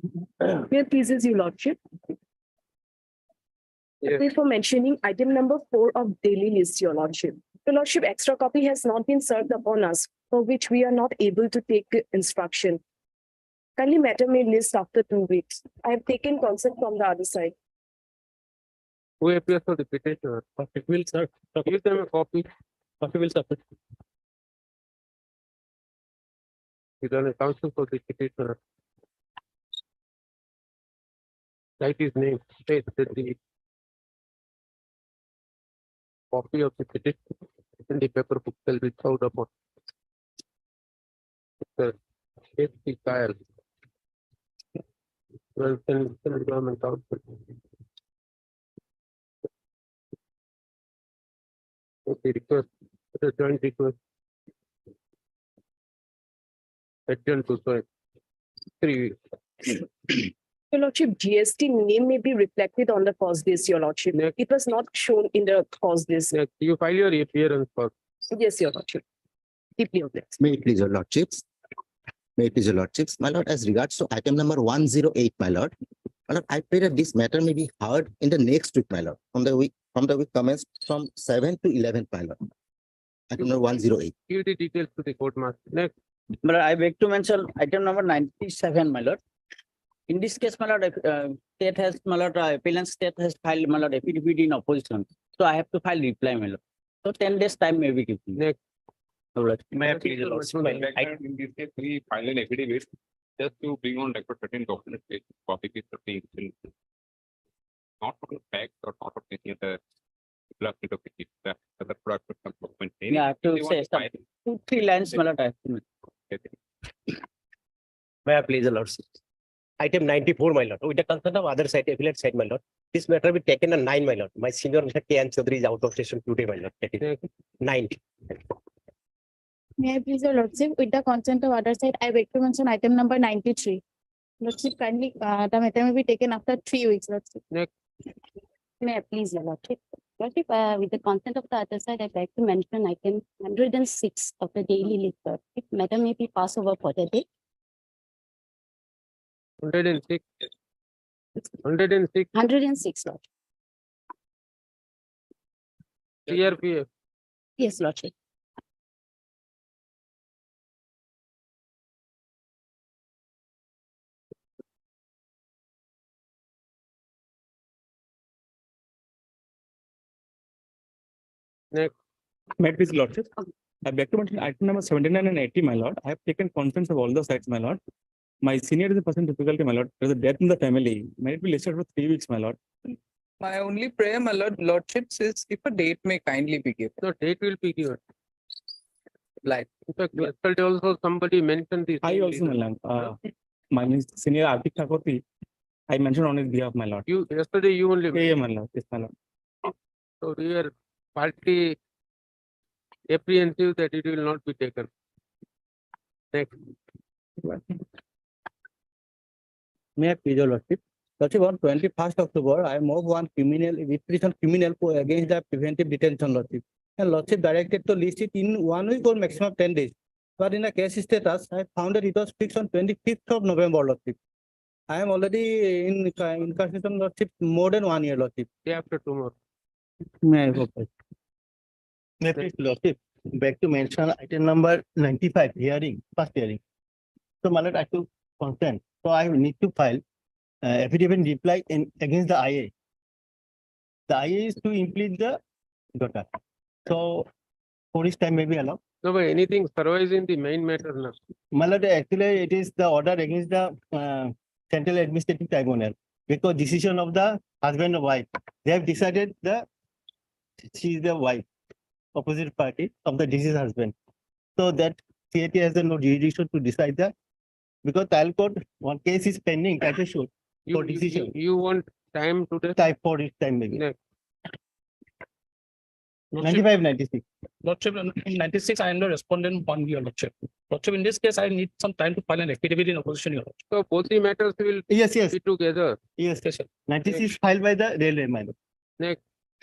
May I please, Your Lordship? Yes. Before mentioning item number 4 of daily list, Your Lordship. Your Lordship, extra copy has not been served upon us, for which we are not able to take instruction. Kindly matter may list after 2 weeks. I have taken consent from the other side. Who appears for the petitioner? It will serve. Give them a copy. Copy will submit. He's on a counsel for the petitioner. Write his name. State that the copy of the petition in the paper book shall be served upon the safety file. Well, Central Government Council. Okay, request, the joint request. Adjourn to 3 weeks. Your Lordship, GST name may be reflected on the cause list, Your Lordship. Next. It was not shown in the cause list. Next, you file your appearance first. Yes, Your Lordship. Deeply obliged. May it please your lordships. May it please your lordships. My lord, as regards to item number 108, my lord. My lord, I pray that this matter may be heard in the next week, my lord. From the week commenced from 7th to 11th, my lord. Item number 108. Give the details to the court master. Next, My lord, I beg to mention item number 97, my lord. In this case, my lord, state has, my lord, appellant state has filed, my lord, affidavit in opposition. So I have to file reply, my lord. So 10 days time may be given. next. May I please, Your Lordship, in this case, we file an affidavit just to bring on record certain documents, like copy paste of the incident. Not on facts or not on any other document of the other product or some document. Yeah, I have to They want say some file. 2-3 lines, my lord, I have to make. May I please, Your Lordship? Item 94, my lord. With the consent of other side, affiliate side, my lord. This matter will be taken on 9, my lord. My senior K. Chaudhary is out of station today, my lord. That is 9. May I please, Your Lordship, with the consent of other side, I beg to mention item number 93. Lordship, kindly, the matter may be taken after 3 weeks, Lordship. May I please, Your Lordship? Lordship, with the consent of the other side, I beg to mention item 106 of the daily list. Lordship. Matter may be passed over for the day. 106. 106 106, Lord. CRPF. Yes, Lordship. Next, May it please, Lordship. I beg to mention item number 79 and 80, my lord. I have taken conference of all the sites, my lord. My senior is a person difficulty, my lord. There is a death in the family. May it be listed for 3 weeks, my lord. My only prayer, my lordships, is if a date may kindly be given. the date will be given. Like, In fact, yesterday also somebody mentioned this. I also, my lord. My senior Artik Thakurti, I mentioned on his behalf, my lord. Yesterday you only. Yeah, my lord. Yes, my lord. So we are partly apprehensive that it will not be taken. Next, May I please, Your Lordship? Lordship, on 21st October, I moved one criminal, repression criminal against the preventive detention, Lordship. And Lordship directed to list it in 1 week or maximum 10 days. But in the case status, I found that it was fixed on 25th of November, Lordship. I am already in incarceration, Lordship, more than 1 year, Lordship. day after tomorrow. May I hope. May I please, Lordship, beg to mention item number 95, hearing, first hearing. So, my lord, I took consent. So, I will need to file affidavit reply against the IA. The IA is to impeach the daughter. So, for this time may be allowed. No, but anything survives in the main matter now. My lord, actually, it is the order against the Central Administrative Tribunal because decision of the husband and wife. They have decided she is the wife, opposite party of the deceased husband. So that CAT has no jurisdiction to decide that because trial court, one case is pending, that is sure. For decision. You want time today? Type for this time maybe. Next. 95, 96. Lordship, in 96, I am the respondent on your Lordship. Lordship, in this case, I need some time to file an affidavit in opposition, your Lordship. So both the matters will Yes, yes, be together. yes. Yes, sir. 96 filed by the railway, my lord. Next,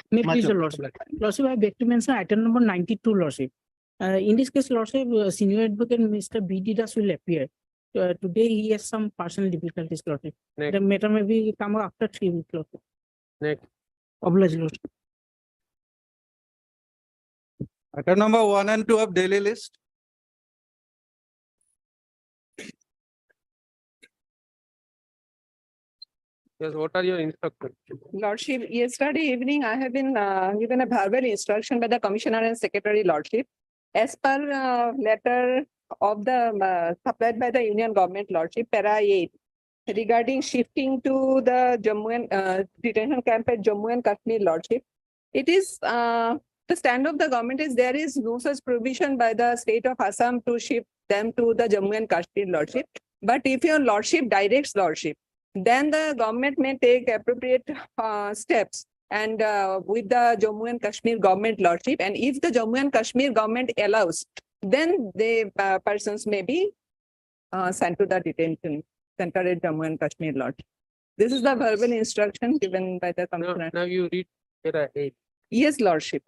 May Much please, of- Lordship. Lordship, I beg to mention item number 92, Lordship. In this case, Lordship, senior advocate Mr. B.D. Das will appear. today he has some personal difficulties, Lordship. Next. The matter may be come after 3 weeks, Lordship. Next. Oblige, Lordship. Item number 1 and 2 of daily list. Yes, what are your instructions? Lordship, yesterday evening, I have been given a verbal instruction by the Commissioner and Secretary, Lordship. As per letter of the supplied by the Union Government, Lordship, para 8, regarding shifting to the Jammu and detention camp at Jammu and Kashmir, Lordship. It is the stand of the government is there is no such provision by the state of Assam to shift them to the Jammu and Kashmir, Lordship. But if your Lordship directs, Lordship, then the government may take appropriate steps and with the Jammu and Kashmir government, Lordship. And if the Jammu and Kashmir government allows, then the persons may be sent to the detention center at Jammu and Kashmir, Lordship. This is the verbal instruction given by the Commissioner. Now you read para 8. Yes, Lordship.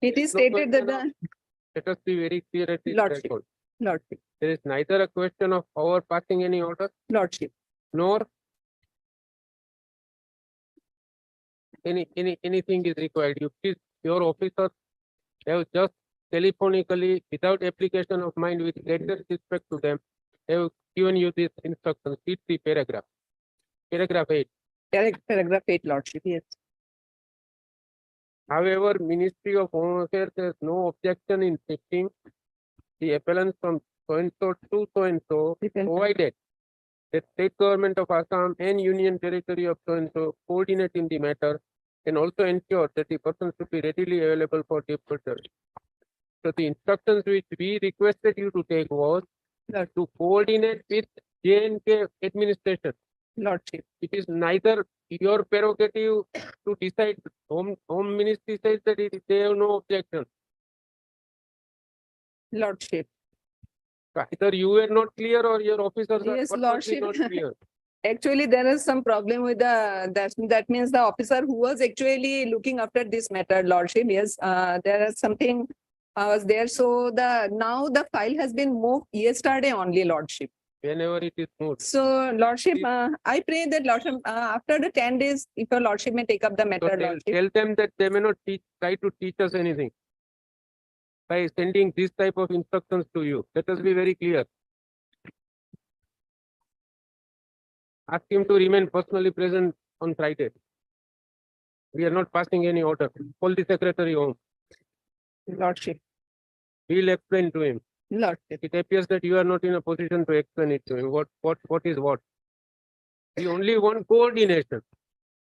It is No stated that question the Let us be very clear at this Lordship. threshold. Lordship, There is neither a question of overpassing any order, Lordship, nor anything is required. Your officers have just telephonically, without application of mind, with greatest respect to them, have given you this instruction. Read the paragraph. Paragraph 8. paragraph 8, Lordship, yes. However, Ministry of Home Affairs has no objection in shifting the appellants from so-and-so to so-and-so, provided that state government of Assam and Union Territory of so-and-so coordinate in the matter and also ensure that the person should be readily available for departure. So the instructions which we requested you to take was to coordinate with J&K administration. Lordship, It is neither your prerogative to decide. Home Ministry says that they have no objection. Lordship. Either you were not clear or your officers are Yes, purposely Lordship. not clear. Actually, there is some problem with the that means the officer who was actually looking after this matter, Lordship. Yes, there is something was there. So now the file has been moved yesterday only, Lordship. Whenever it is moved. So, Lordship, I pray that Lordship, after the 10 days, if your Lordship may take up the So matter, Lordship. tell them that they may not try to teach us anything by sending this type of instructions to you. Let us be very clear. Ask him to remain personally present on Friday. We are not passing any order. Call the secretary home. Lordship, We will explain to him. Lordship, It appears that you are not in a position to explain it to him. What is what? We only want coordination.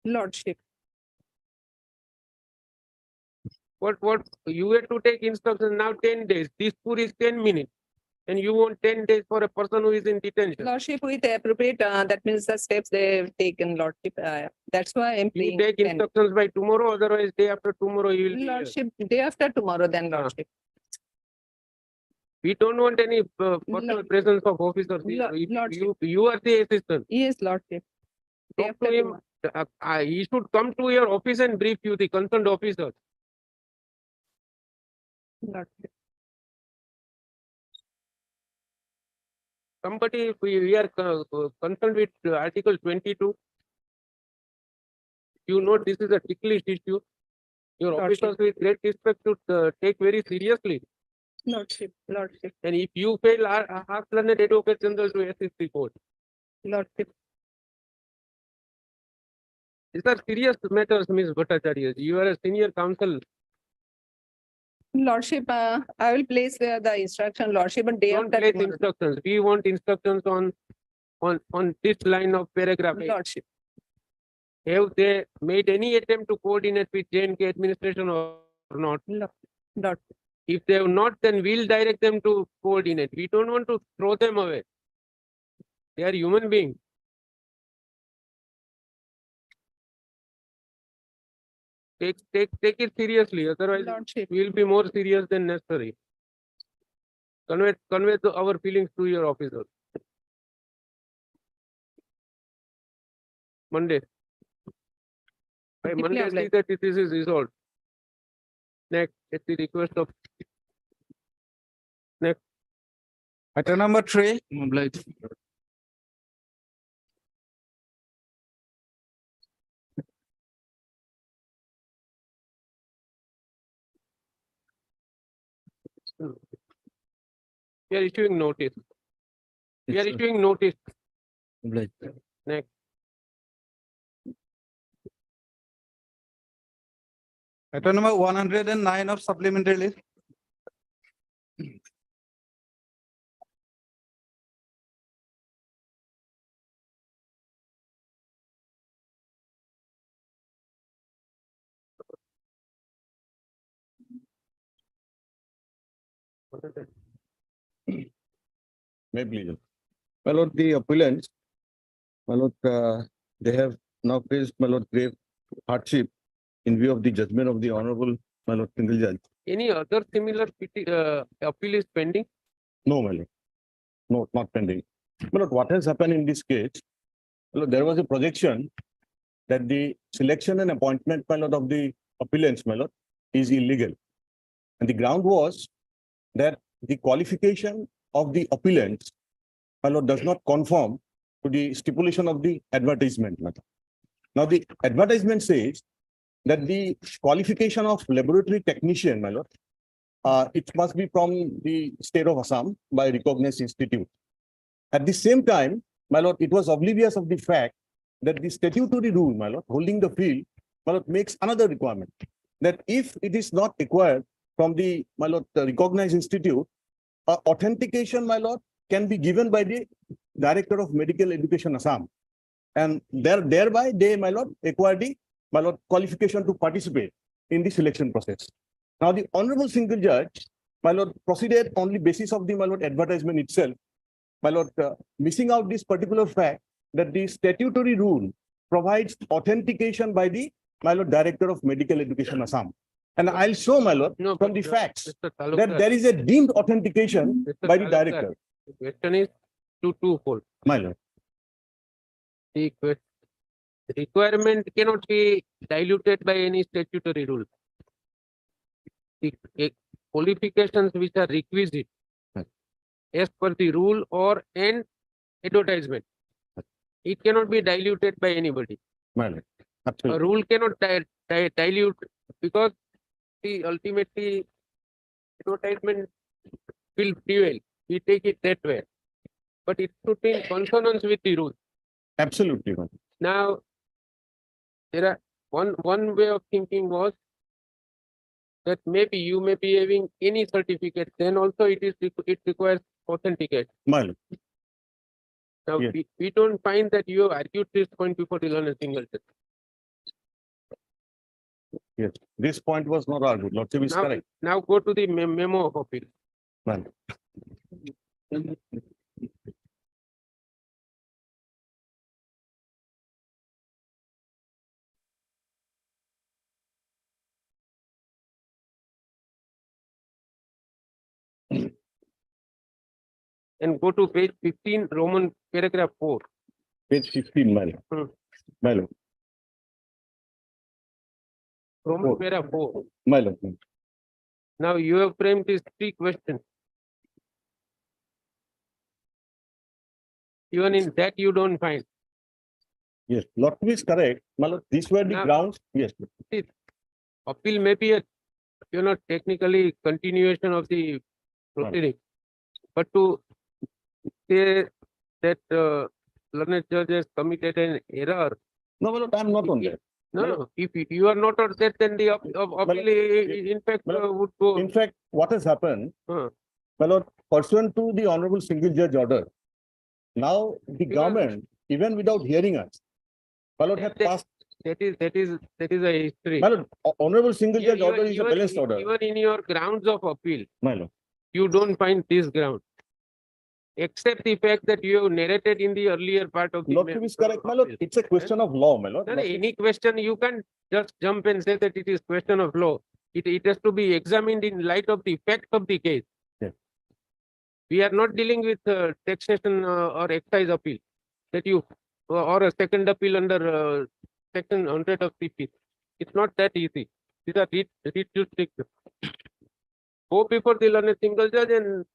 Lordship, What you were to take instructions now 10 days. This pool is 10 minutes. And you want 10 days for a person who is in detention. Lordship, with appropriate, that means the steps they've taken, Lordship. That's why I'm You praying. take 10. instructions by tomorrow, otherwise day after tomorrow you will be here. Lordship, day after tomorrow, then Lordship. We don't want any personal Lord- presence of officers. Lord- Lordship. You are the assistant. Yes, Lordship. Day Talk after to him. tomorrow. He should come to your office and brief you, the concerned officer. Lordship. Somebody, if we are concerned with Article 22. You know this is a ticklish issue. Your Lordship. officers with great respect should take very seriously. Lordship, Lordship, And if you fail, ask learned advocate general to assist the court. Lordship. These are serious matters, Ms. Bhattacharya. You are a senior counsel. Lordship, I will place the instruction, Lordship, but day Don't after place tomorrow. instructions. We want instructions on this line of paragraph 8. Lordship, Have they made any attempt to coordinate with J&K administration or not? Lordship. If they have not, then we'll direct them to coordinate. We don't want to throw them away. They are human beings. Take it seriously, otherwise Lordship, we will be more serious than necessary. Convey our feelings to your officers. Monday. By Deeply Monday, see obliged. that it is resolved. Next, at the request of Item number 3, obliged. We are issuing notice. We are Yes, sir. issuing notice. Obliged. Next. Item number 109 of supplementary list. May please. My lord, the appellants, my lord, they have now faced, my lord, grave hardship in view of the judgment of the honorable, my lord, single judge. Any other similar appeal is pending? No, my lord. No, not pending. My lord, what has happened in this case? My lord, there was a projection that the selection and appointment, my lord, of the appellants, my lord, is illegal. And the ground was that the qualification of the appellants, my lord, does not conform to the stipulation of the advertisement. My lord. Now, the advertisement says that the qualification of laboratory technician, my lord, it must be from the state of Assam by recognized institute. At the same time, my lord, it was oblivious of the fact that the statutory rule, my lord, holding the field, my lord, makes another requirement that if it is not required from the, my lord, the recognized institute, authentication, my lord, can be given by the Director of Medical Education Assam. And thereby they, my lord, acquire the, my lord, qualification to participate in the selection process. Now, the honorable single judge, my lord, proceeded on the basis of the, my lord, advertisement itself, my lord, missing out this particular fact that the statutory rule provides authentication by the, my lord, Director of Medical Education Assam. And I'll show, my lord, No, from but, the facts Mr. that Talukdar, there is a deemed authentication Mr. by the Talukdar, director, the question is twofold. my lord. The requirement cannot be diluted by any statutory rule. The qualifications which are requisite as per the rule or an advertisement, it cannot be diluted by anybody. My lord. A Absolutely. rule cannot dilute because the ultimately advertisement will prevail. We take it that way. But it should be in consonance with the rule. Absolutely. My lord. Now, there are one way of thinking was that maybe you may be having any certificate, then also it requires authenticate. My lord. Now Yes. we don't find that you have argued this point before the learner single test. Yes. This point was not argued. Lordship is correct. Now go to the memo of appeal. My lord. And go to page 15, Roman paragraph 4. Page 15, my lord. Hmm. My lord. Roman Four. paragraph 4. My lord. Now you have framed these three questions. Even in that you don't find. Yes. Lordship is correct. My lord, these were the Now- grounds. Yes. Appeal may be a technically continuation of the proceeding. But to say that learned judge has committed an error. No, my lord, I am not on that. No, if you are not on that, then the appeal in fact would go. In fact, what has happened, Huh. my lord, pursuant to the honorable single judge order, now the government, even without hearing us, my lord, have passed, That is a history. my lord, honorable single judge Even- order is a even- balanced order, Even in your grounds of appeal, my lord. you don't find this ground. Except the fact that you have narrated in the earlier part of the. Lordship is correct, my lord. It's a question of law, my lord. No, any question, you can't just jump and say that it is question of law. It has to be examined in light of the fact of the case. Yes. We are not dealing with taxation or excise appeal that you or a second appeal under section 100 of CP. It's not that easy. These are read jurisdiction. Go before the learned single judge and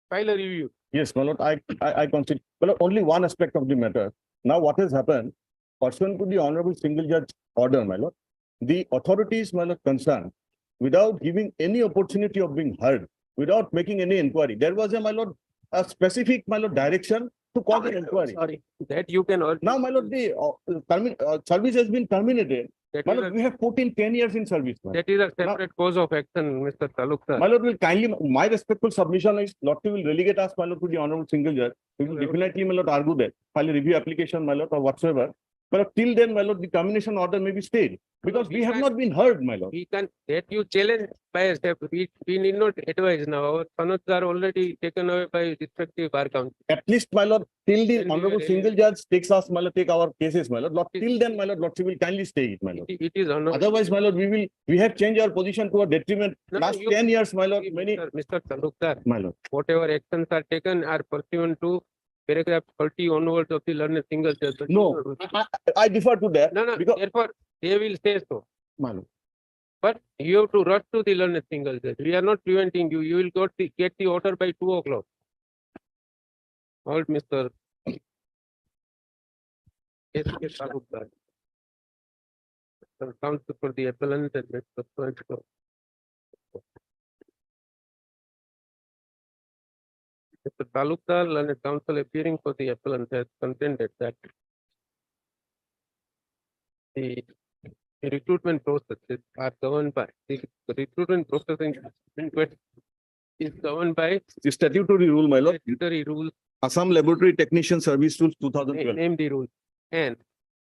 file a review. Yes, my lord, I consider, but only one aspect of the matter. Now, what has happened, pursuant to the honorable single judge order, my lord, the authorities, my lord, concerned, without giving any opportunity of being heard, without making any inquiry, there was a, my lord, a specific, my lord, direction to call an inquiry. Sorry, that you can also. Now, my lord, the service has been terminated. That My is lord, a- we have put in 10 years in service. my lord. That is a separate cause of action, Mr. Talukdar. My lord will kindly, my respectful submission is, Lord will relegate us, my lord, to the honorable single judge. We will definitely, my lord, argue that, file a review application, my lord, or whatsoever. But till then, my lord, the termination order may be stayed, because we have not been heard, my lord. We can, that you challenge by a step, we need not advise now, our Sanods are already taken away by respective bar council. At least, my lord, till the Then we honorable will single judge takes us, my lord, take our cases, my lord. Lord, till then, my lord, Lord, will kindly stay it, my lord. It is honorable. Otherwise, my lord, we have changed our position to a detriment. No, Last you- 10 years, my lord, many, Mr. Talukdar, my lord. whatever actions are taken are pursuant to paragraph 30 onwards of the learned single judge. No, I defer to that. No, because, therefore, they will say so. my lord. But you have to rush to the learned single judge. We are not preventing you. You will get the order by 2 o'clock. All Mr. S.K. Talukdar. Counsel for the appellant and Mr. Procedural. Mr. Talukdar, learned counsel appearing for the appellant has contended that the recruitment processes are governed by the recruitment processing is governed by The statutory rule, my lord, statutory rules, Assam Laboratory Technician Service Rules 2012. name the rules, and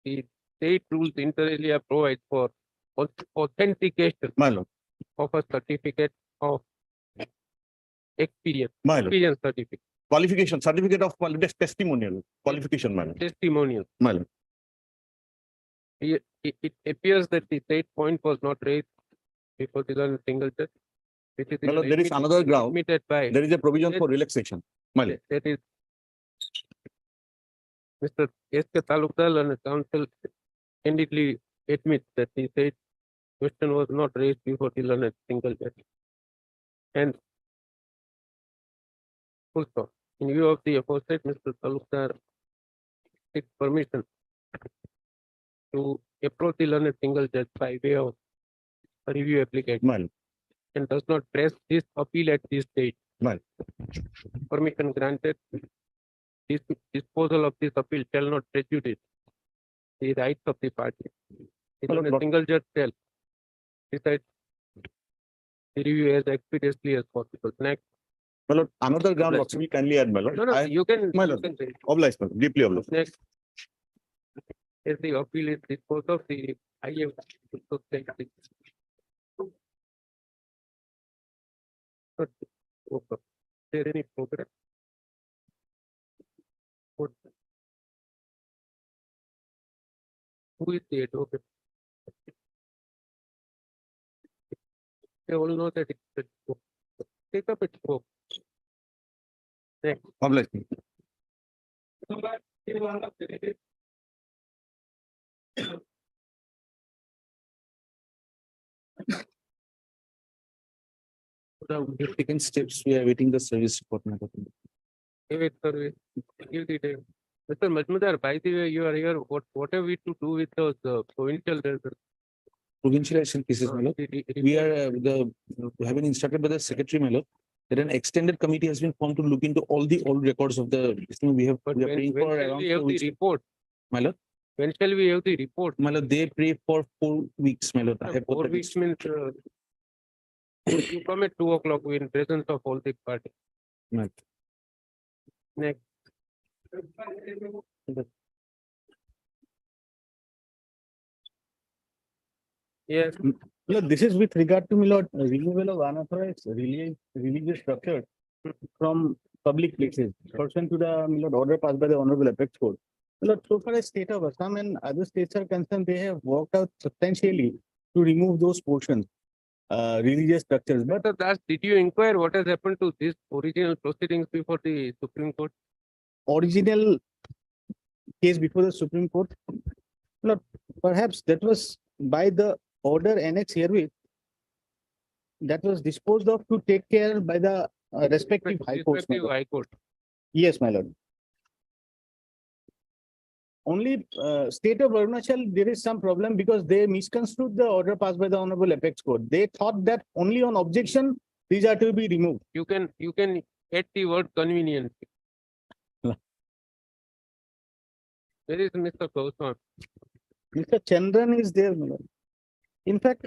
the state rules inter alia provide for authentication My lord, of a certificate of experience, my lord. experience certificate, Qualification, certificate of testimonial, qualification, my lord. testimonial. My lord. It appears that the state point was not raised before the learned single judge. Which is My lord, there is another ground. admitted by There is a provision for relaxation. My lord. that is Mr. S.K. Talukdar and counsel candidly admits that the said question was not raised before the learned single judge. And full stop. In view of the aforesaid, Mr. Talukdar takes permission to approach the learned single judge by way of a review application My lord. and does not press this appeal at this stage. Right. Permission granted. This disposal of this appeal shall not prejudice the rights of the party. Hello, A Lord. single judge shall decide the review as expeditiously as possible. Next, My lord, another ground, Lord, we kindly add, my lord. no, I my lord. you can say. oblige, my lord, deeply obliged. Next, as the appeal is disposed of, the I have to take the. Okay. Is there any progress? What? Who is the advocate? They all know that it's a book. Take up its book. Next. Oblige. We have taken steps. We are waiting the service report. my lord. Give it service. Give the time. Mr. Majmudar, by the way, you are here. What have we to do with those provincial results? Provincial election cases, my lord. We are we have been instructed by the secretary, my lord, that an extended committee has been formed to look into all the old records of the. We have But we are when praying for shall around we have 4 the weeks. report? My lord, When shall we have the report? my lord, they pray for 4 weeks, my lord. I have got 4 the weeks means you come at 2 o'clock in presence of all the party. Right. Next. Yes, Lord, this is with regard to, my lord, removal of unauthorized religious structure from public places. Pursuant to the, my lord, order passed by the Honorable Apex Court. My lord, so far as state of Assam and other states are concerned, they have worked out substantially to remove those portions, religious structures. But Dr. Das, did you inquire what has happened to this original proceedings before the Supreme Court? original case before the Supreme Court, Lord, perhaps that was by the order annex herewith that was disposed of to take care by the respective high courts. my Respective lord. High Court. Yes, my lord. Only state of Arunachal, there is some problem because they misconstrued the order passed by the Honorable Apex Court. They thought that only on objection, these are to be removed. You can add the word convenience. Yeah. Where is Mr. Goswami? Mr. Chandran is there, my lord. In fact,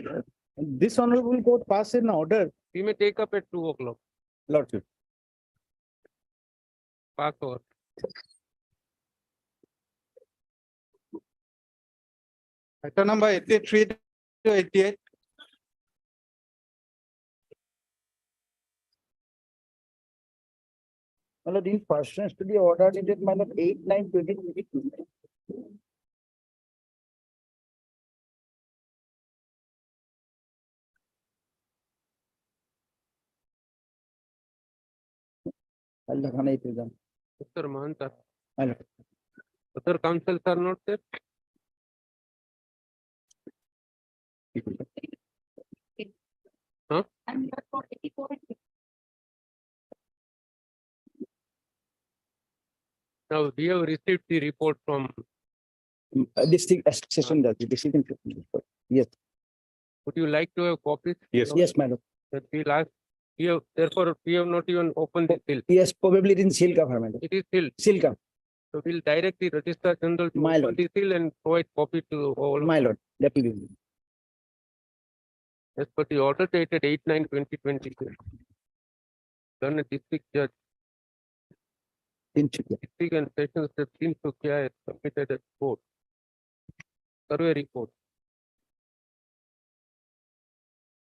this Honorable Court passed an order, We may take up at 2 o'clock. Lordship. Pass over. Item number 83 to 88. My lord, in pursuance to the order dated my lord 8/9/2022. Allah Khana Itizam. Mr. Mahanta. My lord. Other councils are not there. Huh? Now, we have received the report from, District Association Judge, decision. Yes, would you like to have copies? yes, my lord. That we last, therefore, we have not even opened the seal. Yes, probably in seal cover, my lord. It is sealed. Seal cover, So we'll direct the Registrar General to My open lord. the seal and provide copy to all. my lord. That will be. As per the order dated 8/9/2022. Done a district judge, district and sessions that seems to care submitted a report. Survey report.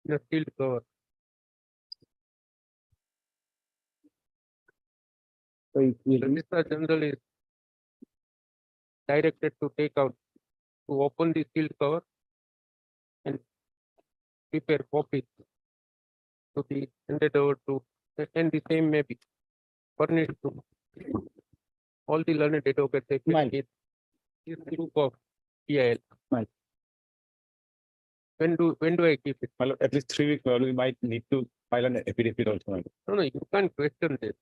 In a sealed cover. Registrar General is directed to take out, to open the sealed cover and prepare copies to be handed over to, and the same may be furnished to all the learned advocates. Mine. This group of PIL. Mine. When do I keep it? Well, at least 3 weeks, well, we might need to file an affidavit also. my lord. No, you can't question this.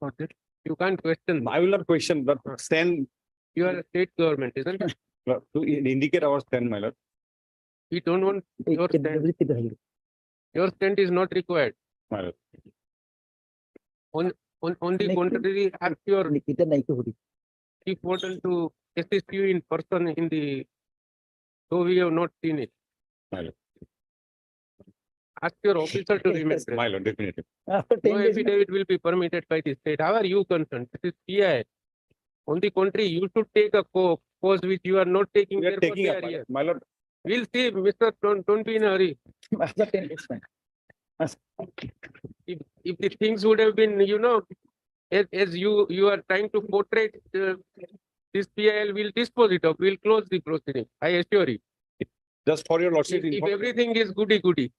Okay. You can't question. I will not question, but stand, You are a state government, isn't it? to indicate our stand, my lord. We don't want your stand. Your stand is not required. My lord. On the contrary, ask your chief warden to assist you in person in the, though we have not seen it. My lord. Ask your officer to remain present. My lord, definitely. After No 10 days. affidavit will be permitted by the state. How are you concerned? This is PI. On the contrary, you should take a course which you are not taking. We are therefore taking they up, are here. my lord. We'll see, Mr. Don't be in a hurry. After 10 days, fine. If the things would have been, as you are trying to portray this PIL, will dispose it of. We'll close the proceeding. I assure you. Just for your lordship, If everything is goody.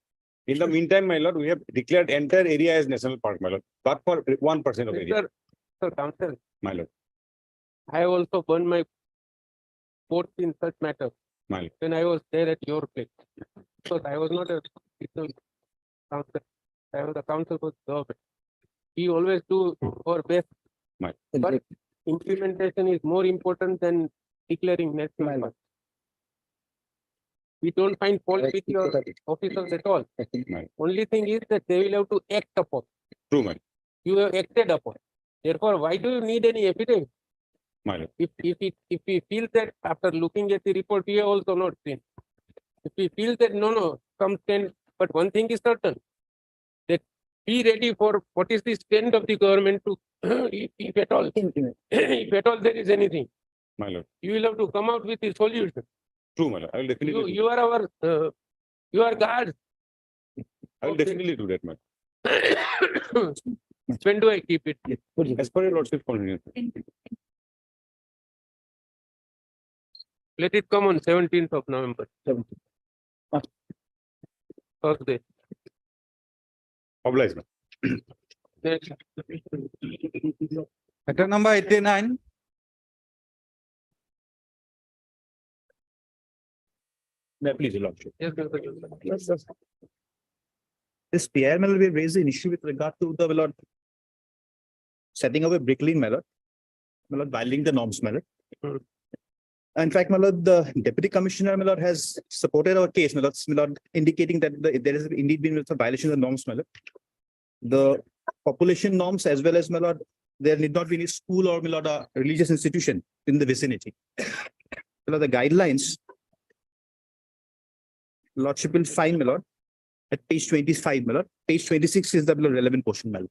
in the meantime, my lord, we have declared entire area as national park, my lord, but for 1% of area, Sir, counsel, my lord. I also burned my courts in such matters My lord. when I was there at your place. Because I was not a counsel. I was a counsel for the government. We always do our best. But implementation is more important than declaring national park. We don't find fault with your officers at all. Only thing is that they will have to act upon. True, my lord. You have acted upon. Therefore, why do you need any evidence? My lord. If we feel that after looking at the report, we have also not seen. If we feel that no, some stand, but one thing is certain, that be ready for what is the stand of the government to, if at all, if at all there is anything, My lord. you will have to come out with the solution. True, my lord. I will definitely. do You are our, you are guards. I will definitely do that, my lord. When do I keep it? As per your lordship convenience. Let it come on 17th of November. Thursday. Oblige, my Next. Item number 89. lord. Please, your lordship. Yes, Mr. Joseph. This PIR, my lord, we raised an issue with regard to the, my lord, setting up a brick lane, my lord, violating the norms, my lord. Hmm. In fact, my lord, the deputy commissioner, my lord, has supported our case, my lord, indicating that there has indeed been a violation of the norms, my lord. The population norms as well as, my lord, there need not be any school or, my lord, a religious institution in the vicinity. My lord, the guidelines, lordship will find, my lord, at page 25, my lord. Page 26 is the relevant portion, my lord.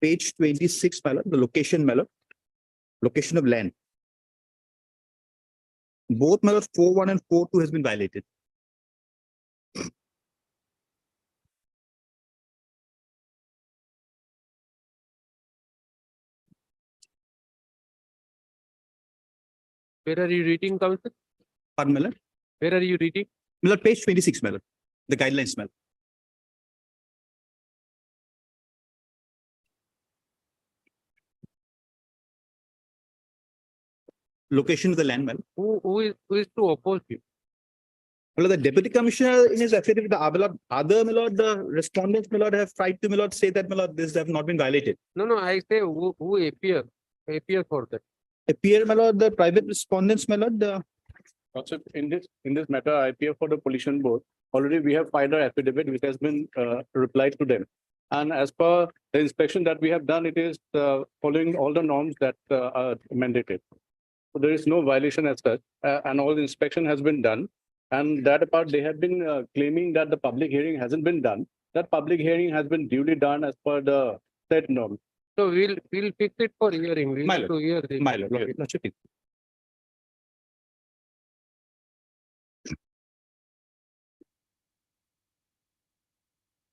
Page 26, my lord, the location, my lord, location of land. Both, my lord, 4.1 and 4.2 has been violated. Where are you reading, Council? Pardon, my lord? Where are you reading? My lord, page 26, my lord, the guidelines, my lord. Location of the land, my lord. Who is to oppose you? Well, the deputy commissioner in his affidavit, other, my lord, the respondents, my lord, have tried to, my lord, say that, my lord, this have not been violated. No, I say who appear for that. Appear, my lord, the private respondents, my lord, the Also, in this matter, I appear for the pollution board. Already we have filed our affidavit, which has been replied to them. And as per the inspection that we have done, it is following all the norms that are mandated. So there is no violation as such, and all the inspection has been done. And that apart, they have been claiming that the public hearing hasn't been done. That public hearing has been duly done as per the said norm. So we'll fix it for hearing. We'll My have to hear this. my lord, lordship.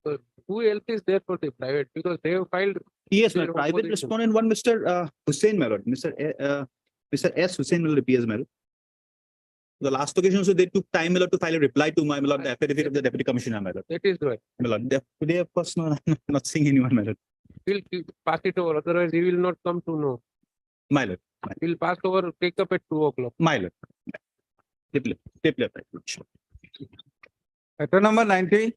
So who else is there for the private? Because they have filed. Yes, my their private opposition. respondent, one Mr. Hussain, my lord, Mr. S. Hussain will appears, my lord. The last occasion, so they took time, my lord, to file a reply to my lord, the affidavit of the deputy commissioner, my lord. That is right. My lord, today, of course, no, I'm not seeing anyone, my lord. We'll pass it over. Otherwise, he will not come to know. My lord, We'll pass over, take up at 2 o'clock. my lord. Tip left, right, sure. Item number 90.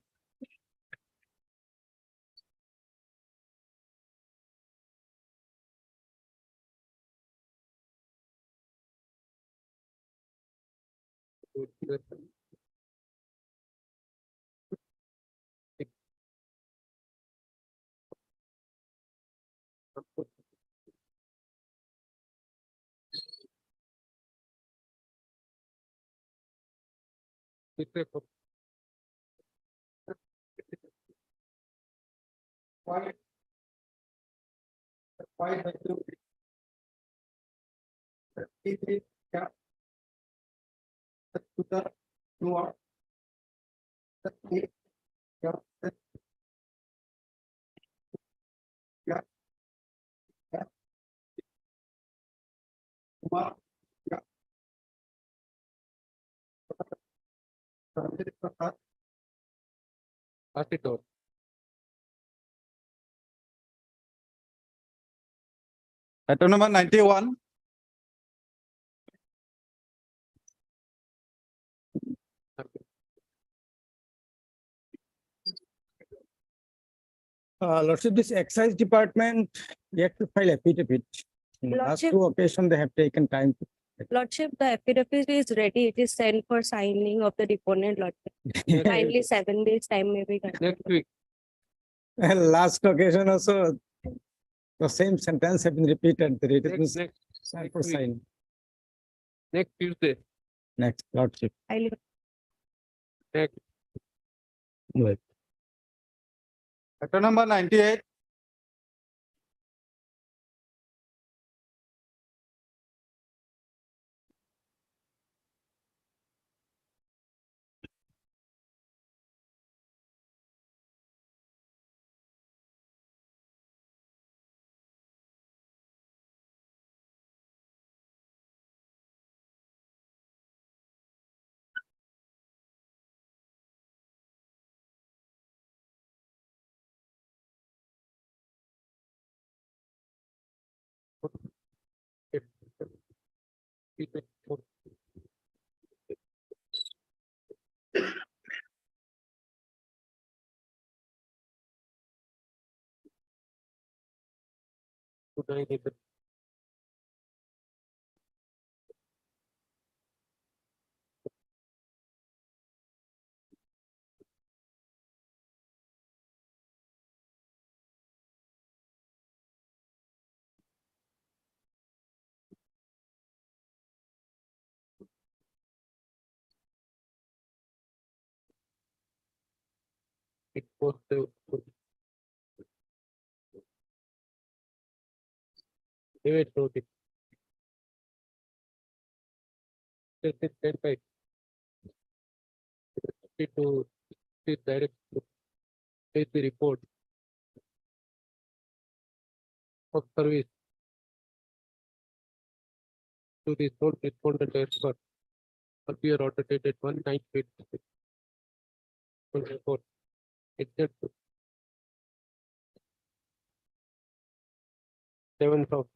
Pass it over. Item number 91. Lordship, this excise department, yet to file affidavit. In the last Lordship- 2 occasions, they have taken time. Lordship, the affidavit is ready. It is sent for signing of the deponent, Lordship. Kindly 7 days time may be granted. Next week. Last occasion also, the same sentence have been repeated. The it is Next signed for week. sign. Next Tuesday. Next, Lordship. Next. Right. Item number 98. It was the. David wrote it. This is sent by. To the direct. Take the report. Of service. To the sole respondent expert. Appear order dated 1/9/2024. Except 7th of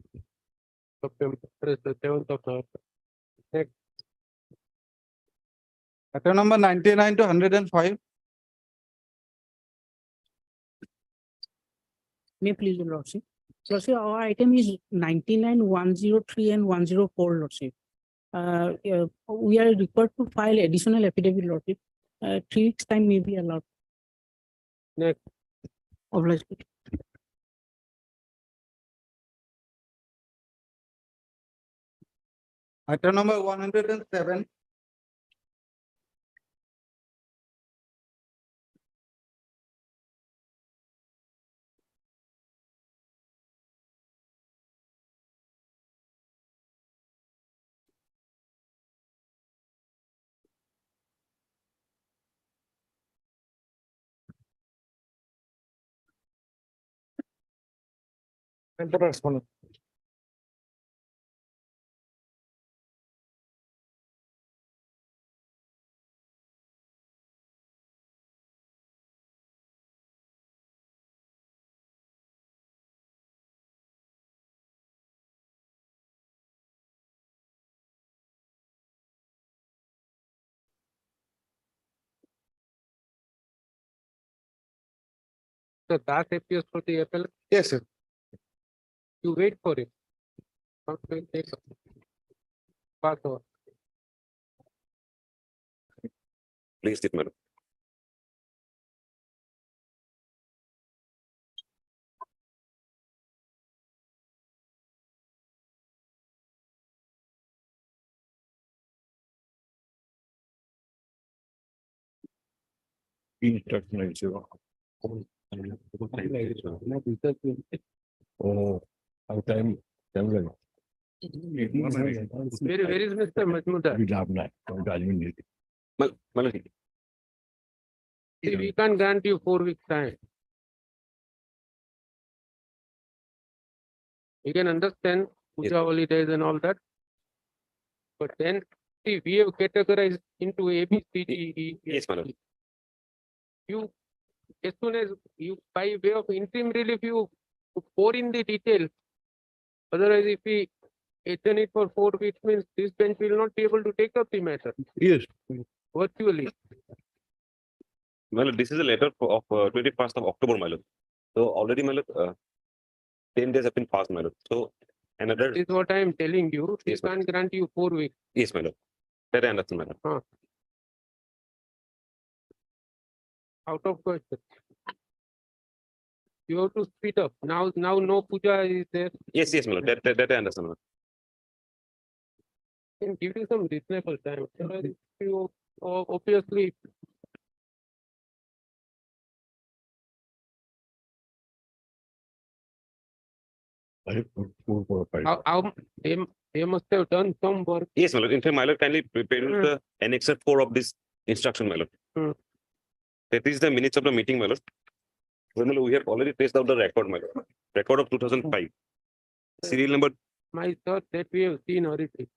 September, the 7th of November. Next, Item number 99 to 105. May please, your lordship. Lordship, our item is 99, 103 and 104, lordship. We are required to file additional affidavit, lordship. 3 weeks time may be allowed. next, Obliged. Item number 107. so that appears for the appellate. Yes, sir. You wait for it. Not to take a pass over. Please, it, madam. Oh, our time. Where is Mr. Majmudar? See, we can't grant you 4 weeks time. You can understand Yes. puja holidays and all that. But then, see, we have categorized into A, B, C, D, E. Yes, madam. You, as soon as you, by way of interim relief, you pour in the detail. Otherwise, if we adjourn it for 4 weeks, means this bench will not be able to take up the matter Yes. virtually. Well, this is a letter of 21st of October, my lord. So already, my lord, 10 days have been passed, my lord. So another, This is what I am telling you. We Yes, ma'am. can't grant you 4 weeks. yes, my lord. That I understand, madam. Out of question. You have to speed up. Now no puja is there. Yes, yes, my lord. That I understand, madam. Can give you some reasonable time. Otherwise, you obviously how they must have done some work. Yes, my lord. In fact, my lord, kindly prepare the annexure 4 of this instruction, my lord. Hmm. That is the minutes of the meeting, my lord. Well, my lord, we have already traced out the record, my lord. Record of 2005. Serial number, My thought that we have seen already.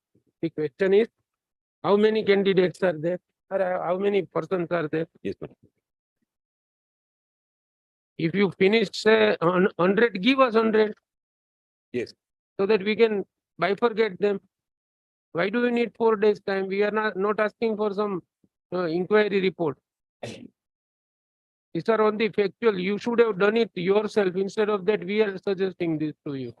The question is, how many candidates are there? Or how many persons are there? yes, madam. If you finish, say, 100, give us 100. Yes. So that we can bifurcate them. Why do you need 4 days time? We are not asking for some inquiry report. These are only factual. You should have done it yourself. Instead of that, we are suggesting this to you.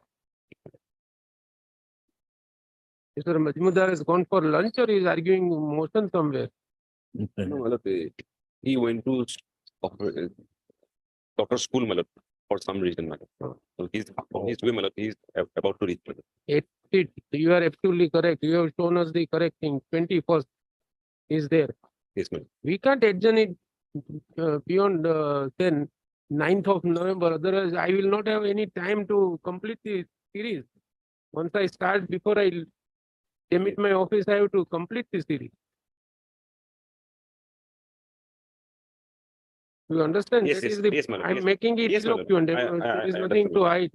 Mr. Majmudar has gone for lunch or is arguing motion somewhere? No, Malad, he went to doctor's school, Malad, for some reason, Malad. So he's on his way, Malad. He's about to reach, Malad. You are absolutely correct. You have shown us the correct thing. 21st is there. Yes, Malad. We can't adjourn it beyond 9th of November. Otherwise, I will not have any time to complete the series. Once I start, before I demit my office, I have to complete the series. You understand? Yes, That yes, is the, yes, Malad. I'm Yes. making it Yes, Malad. eloquent. There is nothing to hide.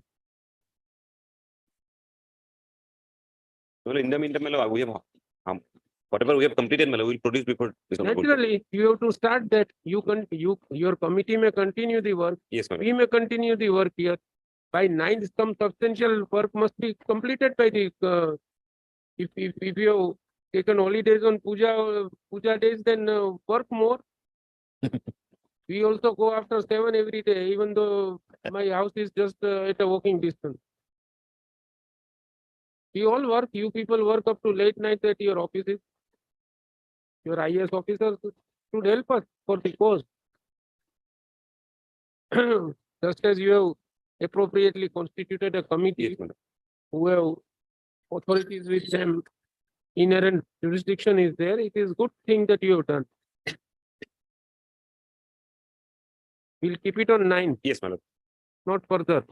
Well, in the meantime, Malad, we have whatever we have completed, Malad, we will produce before this. Naturally, you have to start that. Your committee may continue the work. Yes, Malad. We may continue the work here. By 9th, some substantial work must be completed by the. If you have taken holidays on puja days, then work more. We also go after 7 every day, even though my house is just at a walking distance. We all work. You people work up to late night at your offices. Your IAS officers should help us for the cause. Just as you have appropriately constituted a committee Yes, Malad. who have authorities with them, inherent jurisdiction is there. It is good thing that you have done. We'll keep it on 9, Yes, Malad. not further.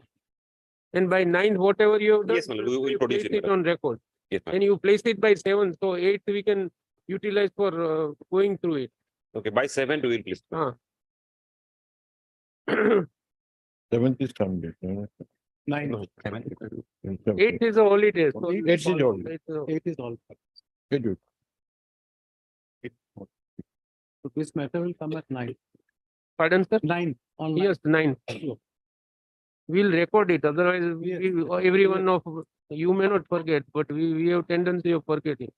And by 9, whatever you have done, Yes, Malad. We will produce place it, it Malad. on record. Yes, Malad. And you place it by 7, so 8 we can utilize for going through it. Okay, by 7 we will please. Ah. 7th is Sunday. No, 7. 8 is a holiday. So Eight is holiday. It is all. Good. So this matter will come at 9. Pardon, sir? 9 on. Yes, 9. We'll record it. Otherwise, Yes. every one of you may not forget, but we have tendency of forgetting.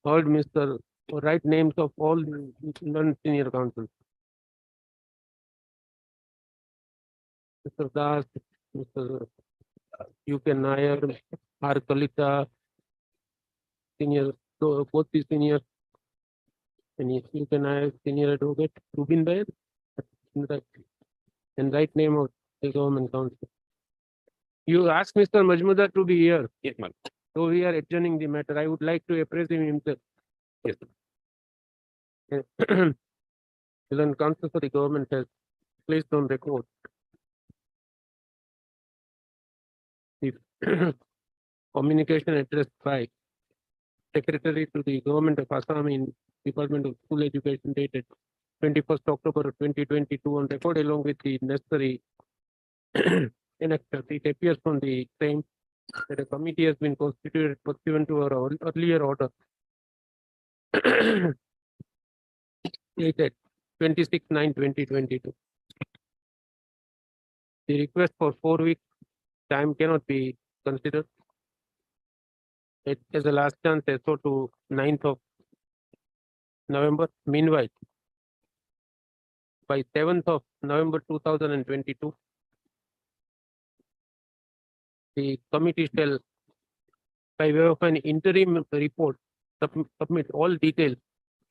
All Mr. Right names of all the non-senior counsel. Mr. Das, Mr. UK Nair, R. Kalita, senior, so both the senior, and UK Nair, senior advocate, Rubin Bayer, and right name of the government counsel. You asked Mr. Majmudar to be here, Yes, Malad. so we are adjourning the matter. I would like to appraise him himself. Yes. Then counsel for the government has placed on record the communication addressed by Secretary to the Government of Assam in Department of School Education dated 21st October 2022 on record along with the necessary enactors. It appears from the same that a committee has been constituted pursuant to our earlier order dated 26/9/2022. The request for 4 weeks time cannot be considered. It is a last chance SO to 9th of November. Meanwhile, by 7th of November 2022, the committee shall, by way of an interim report, submit all details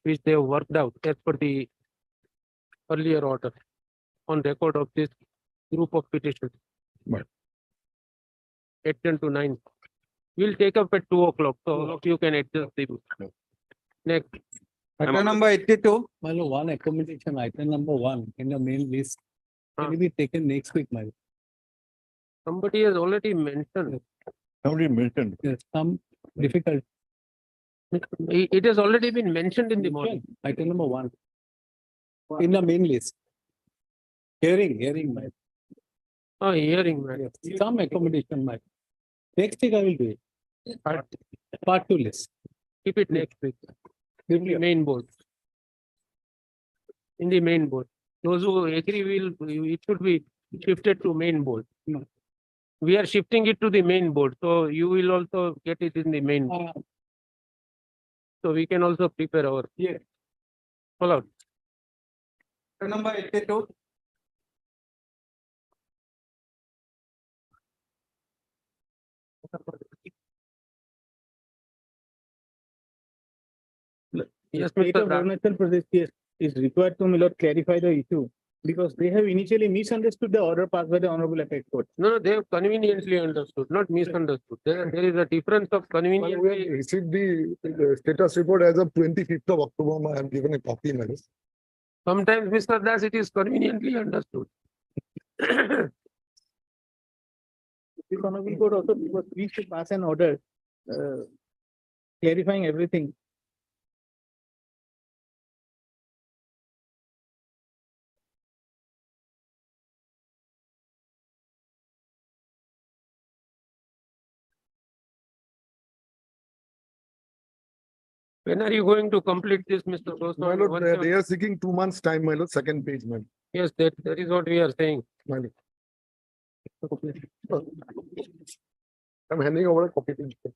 which they have worked out as per the earlier order on record of this group of petitions. Right. 8 to 9. We'll take up at 2 o'clock, so all of you can adjust the. Next. Item number 82. My lord, one accommodation, item number 1 in the main list. Ah. Can be taken next week, my lord. Somebody has already mentioned. Somebody mentioned. Yes, some difficult. It has already been mentioned in the morning. Item number 1. In the main list. Hearing, my. Oh, hearing, man. Yes, some accommodation, my. Next week I will do it. Part 2 list. Keep it next week. In the main board. In the main board. Those who agree will, it should be shifted to main board. We are shifting it to the main board, so you will also get it in the main. So we can also prepare our. Yeah. Follow. Letter number 82. Yes, State Mr. of Das. Arunachal Pradesh case is required to, my lord, clarify the issue because they have initially misunderstood the order passed by the Honorable Appellate Court. No, they have conveniently understood, not misunderstood. There is a difference of Well, we have conveniently. received the status report as of 25th of October. I have given a copy, madam. Sometimes, Mr. Das, it is conveniently understood. This Honorable Court also was pleased to pass an order clarifying everything. When are you going to complete this, Mr. My Goswami? lord, What's your- they are seeking 2 months' time, my lord, second page, madam. Yes, that is what we are saying. My lord. I'm handing over a copy to you.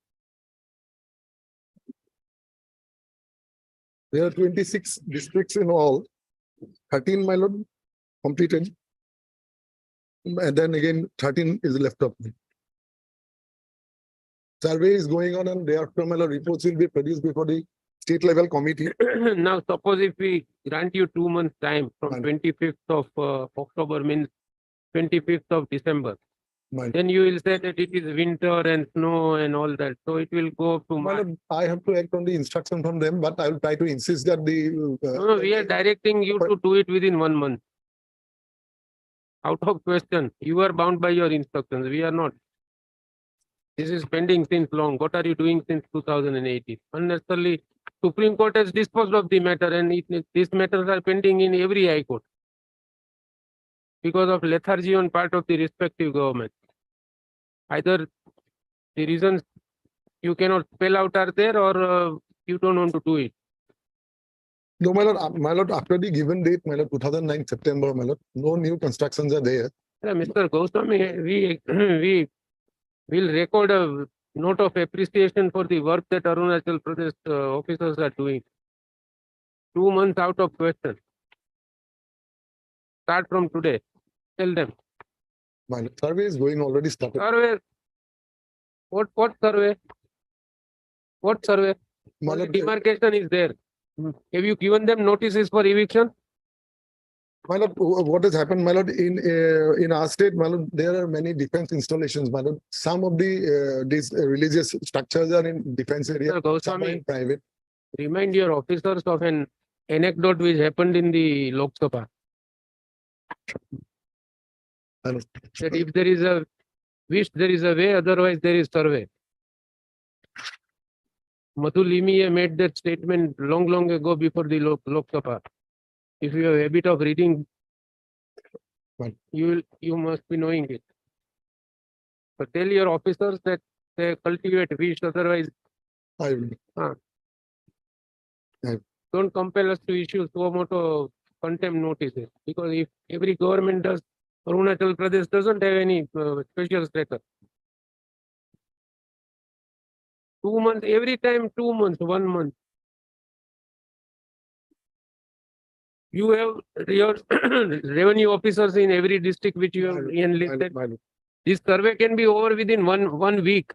There are 26 districts in all, 13, my lord, completed. And then again, 13 is left of me. Survey is going on and thereafter, my lord, reports will be produced before the state level committee. Now, suppose if we grant you 2 months time from Fine. 25th of October means 25th of December, My then you will say that it is winter and snow and all that. So it will go up to my March. lord, I have to act on the instruction from them, but I will try to insist that the. No, we are directing you to do it within 1 month. Out of question. You are bound by your instructions. We are not. This is pending since long. What are you doing since 2018? Unnecessarily, Supreme Court has disposed of the matter and these matters are pending in every high court because of lethargy on part of the respective government. Either the reasons you cannot spell out are there or you don't want to do it. No, my lord, after the given date, my lord, 2009 September, my lord, no new constructions are there. Mr. Goswami, we will record a note of appreciation for the work that Arunachal Pradesh officers are doing. 2 months out of question. Start from today. Tell them. My lord, survey is going already started. Survey. What survey? What survey? My Only lord, demarcation is there. Have you given them notices for eviction? my lord, what has happened, my lord, in our state, my lord, there are many defense installations, my lord. Some of these religious structures are in defense area, Sir some are Goswami, in private. remind your officers of an anecdote which happened in the Lok Sabha. My lord. That if there is a wish, there is a way, otherwise there is survey. Madhu Limi made that statement long ago before the Lok Sabha. If you have a habit of reading, Right. you must be knowing it. So tell your officers that they cultivate wish, otherwise I will. don't compel us to issue suo motu contempt notices. Because if every government does, Arunachal Pradesh doesn't have any special status. 2 months, every time 2 months, 1 month. You have your revenue officers in every district which you have enlisted. My lord. This survey can be over within one week.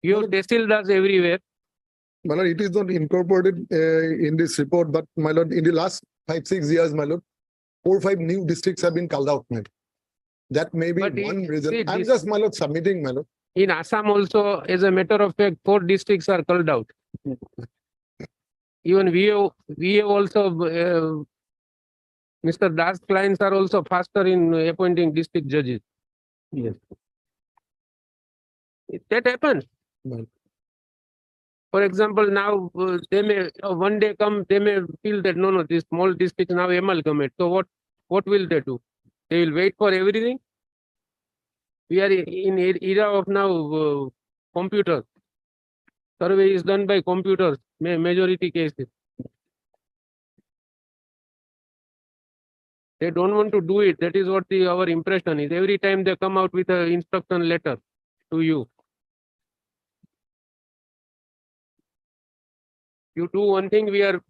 You have tehsildars everywhere. My lord, it is not incorporated in this report, but my lord, in the last 5-6 years, my lord, 4 or 5 new districts have been called out, my lord. That may be But one see, reason. I'm this- just, my lord, submitting, my lord. In Assam also, as a matter of fact, 4 districts are called out. Even we have also, Mr. Das clients are also faster in appointing district judges. Yes. That happens. Right. For example, now they may one day come, they may feel that no, this small district now amalgamate. So what will they do? They will wait for everything. We are in era of now computers. Survey is done by computers, majority cases. They don't want to do it. That is what our impression is. Every time they come out with an instruction letter to you. You do one thing, we are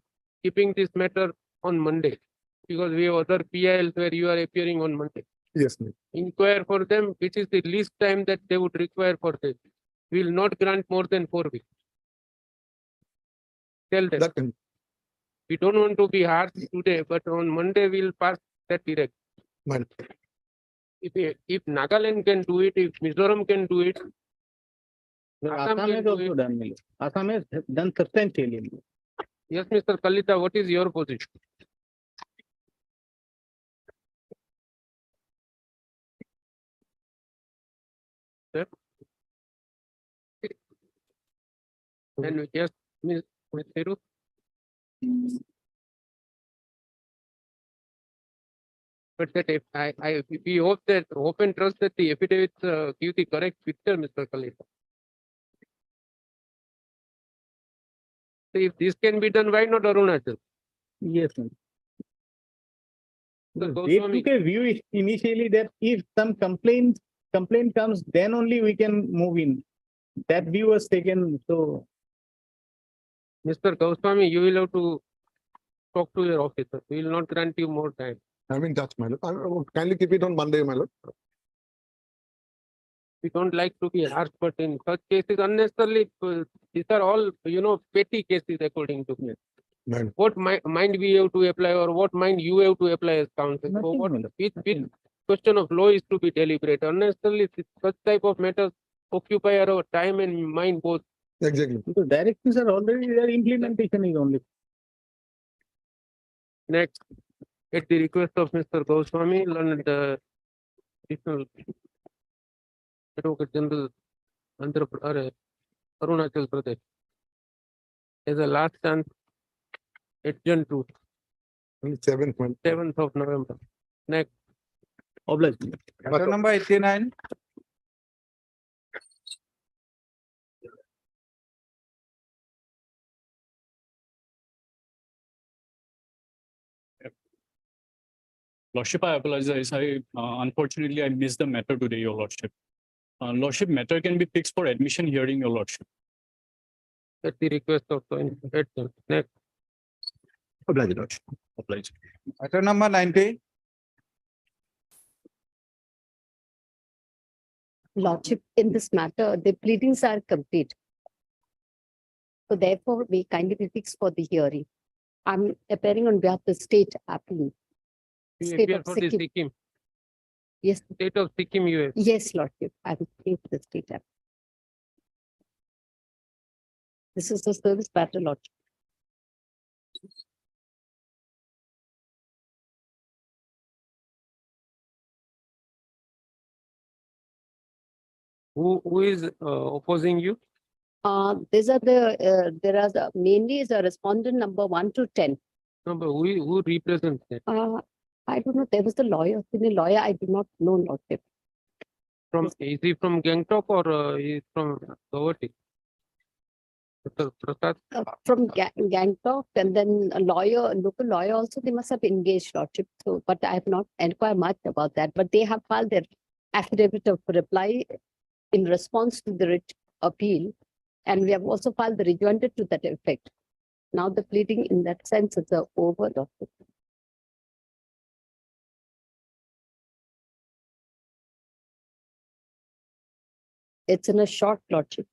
keeping this matter on Monday because we have other PILs where you are appearing on Monday. Yes, ma'am. Inquire for them, which is the least time that they would require for this. We will not grant more than 4 weeks. Tell them. That can, We don't want to be harsh today, but on Monday we'll pass that direct. madam. If Nagaland can do it, if Mizoram can do it, Assam Assam can has do also it. done, my lord. Assam has done substantially. Yes, Mr. Kalita, what is your position? Sir? And yes, Ms. Thiru? But that if we hope and trust that the affidavits give the correct picture, Mr. Kalita. So if this can be done, why not Arunachal? Yes, ma'am. So They Goswami, took a view initially that if some complaint comes, then only we can move in. That view was taken, so Mr. Goswami, you will have to talk to your officer. We will not grant you more time. I'm in touch, my lord. I will kindly keep it on Monday, my lord. We don't like to be harsh, but in such cases unnecessarily, these are all, petty cases according to me. Madam. What mind we have to apply or what mind you have to apply as counsel. So Nothing, what my lord. which question of law is to be deliberate. Unnecessarily, such type of matters occupy our time and mind both. Exactly. because directives are already there, implementation is only. Next, at the request of Mr. Goswami, learned additional Advocate General Arunachal Pradesh. As a last chance, adjourn to 7th, my lord. 7th of November. Next, Obliged. Matter number 89. Lordship, I apologize. Unfortunately, I missed the matter today, Your Lordship. Lordship, matter can be fixed for admission hearing, Your Lordship. at the request of adjourn. Next, Obliged, Lordship. Obliged. Matter number 90. Lordship, in this matter, the pleadings are complete. So therefore, we kindly fix for the hearing. I'm appearing on behalf of the state appellant. you State appear of for the Sikkim. Sikkim, Yes, state of Sikkim, US. yes, Lordship, I will pay for the state appellant. This is the service matter, Lordship. Who is opposing you? These are mainly is a respondent number 1 to 10. No, but who represents that? I don't know, there was the lawyer, senior lawyer, I do not know, Lordship. Is he from Gangtok or he is from Guwahati? Mr. Prasad? From Gangtok, and then a lawyer, local lawyer also, they must have engaged, Lordship. So, but I have not inquired much about that, but they have filed their affidavit of reply in response to the writ appeal. And we have also filed the rejoinder to that effect. Now the pleading in that sense is over, Lordship. It's in a short, Lordship.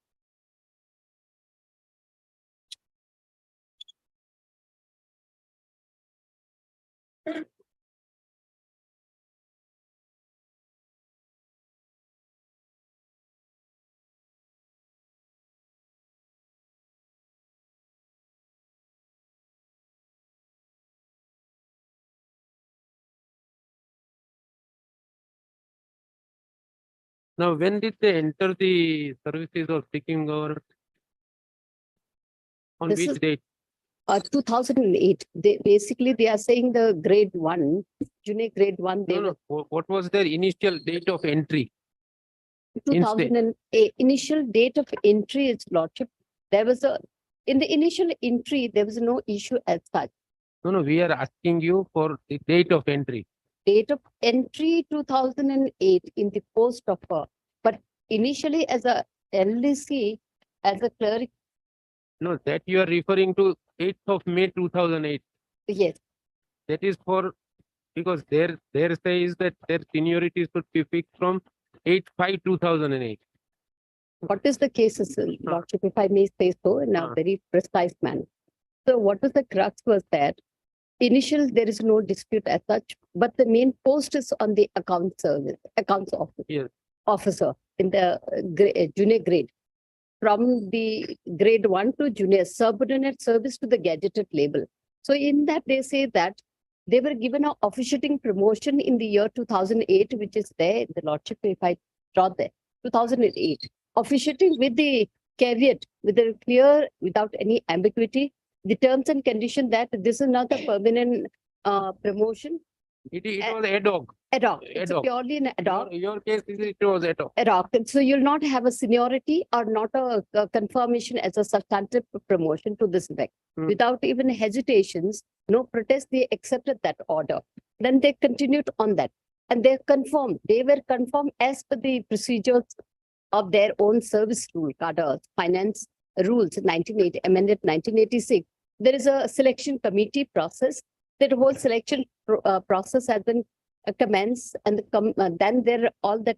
Now, when did they enter the services of Sikkim government? On This which is- date? 2008. They are saying the grade 1, junior grade 1. They No. What was their initial date of entry? were 2008. Initial date of entry is, Lordship. In the initial entry, there was no issue as such. No, we are asking you for the date of entry. date of entry 2008 in the post of, but initially as a LDC, as a clerk, No, that you are referring to 8th of May 2008. yes, That is for, because there says that their seniority should be fixed from 8/5/2008. what is the cases, Lordship, if I may say so, in a very precise manner. So what was the crux was that initial, there is no dispute as such, but the main post is on the account service, accounts officer. Yes. Officer in the junior grade. From the grade 1 to junior, subordinate service to the gadgeted label. So in that they say that they were given an officiating promotion in the year 2008, which is there, the Lordship, if I draw there, 2008. Officiating with the caveat, with the clear, without any ambiguity, the terms and condition that this is not a permanent promotion. It was ad hoc. Ad hoc. It's Ad hoc. purely an ad hoc. Your case is it was ad hoc. Ad hoc. And so you'll not have a seniority or not a confirmation as a substantive promotion to this effect. Without even hesitations, no protest, they accepted that order. Then they continued on that. And they confirmed, they were confirmed as per the procedures of their own service rule, cadre, finance rules, 1980, amended 1986. There is a selection committee process. That whole selection process has been commenced, and then there all that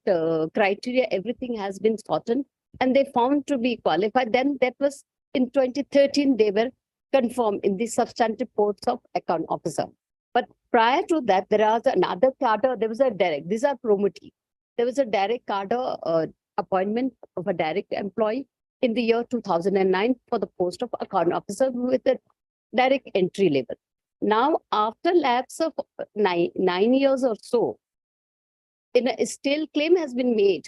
criteria, everything has been sorted, and they found to be qualified. Then that was in 2013, they were confirmed in the substantive posts of account officer. But prior to that, there was another cadre, there was a direct, these are promoted. There was a direct cadre appointment of a direct employee in the year 2009 for the post of account officer with a direct entry level. Now, after lapse of 9 years or so, in a still claim has been made.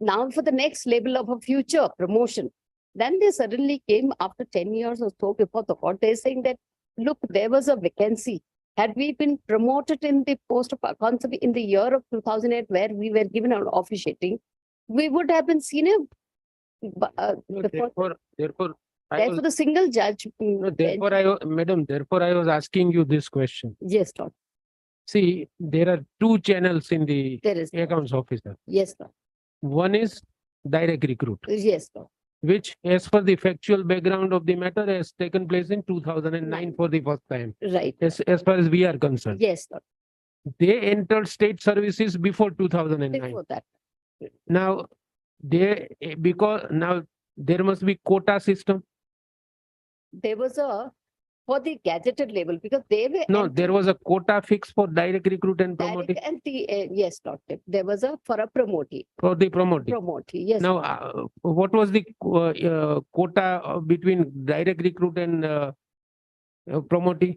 Now for the next level of a future promotion, then they suddenly came after 10 years or so before the court. They're saying that, look, there was a vacancy. Had we been promoted in the post of accounts in the year of 2008, where we were given an officiating, we would have been senior. Therefore, Therefore, the single judge. Madam, therefore I was asking you this question. Yes, Lord. See, there are two channels in the There is. accounts officer. Yes, Lord. One is direct recruit, Yes, Lord. which as per the factual background of the matter has taken place in 2009 for the first time. Right. As far as we are concerned. Yes, Lord. They entered state services before 2009. Before that. Now, because now there must be quota system. There was a, for the gadgeted label, because they were. No, there was a quota fix for direct recruit and promoting. Direct and the, yes, Lord. There was a, for a promotee. For the promoting. Promotee, yes. Now, what was the quota between direct recruit and promoting?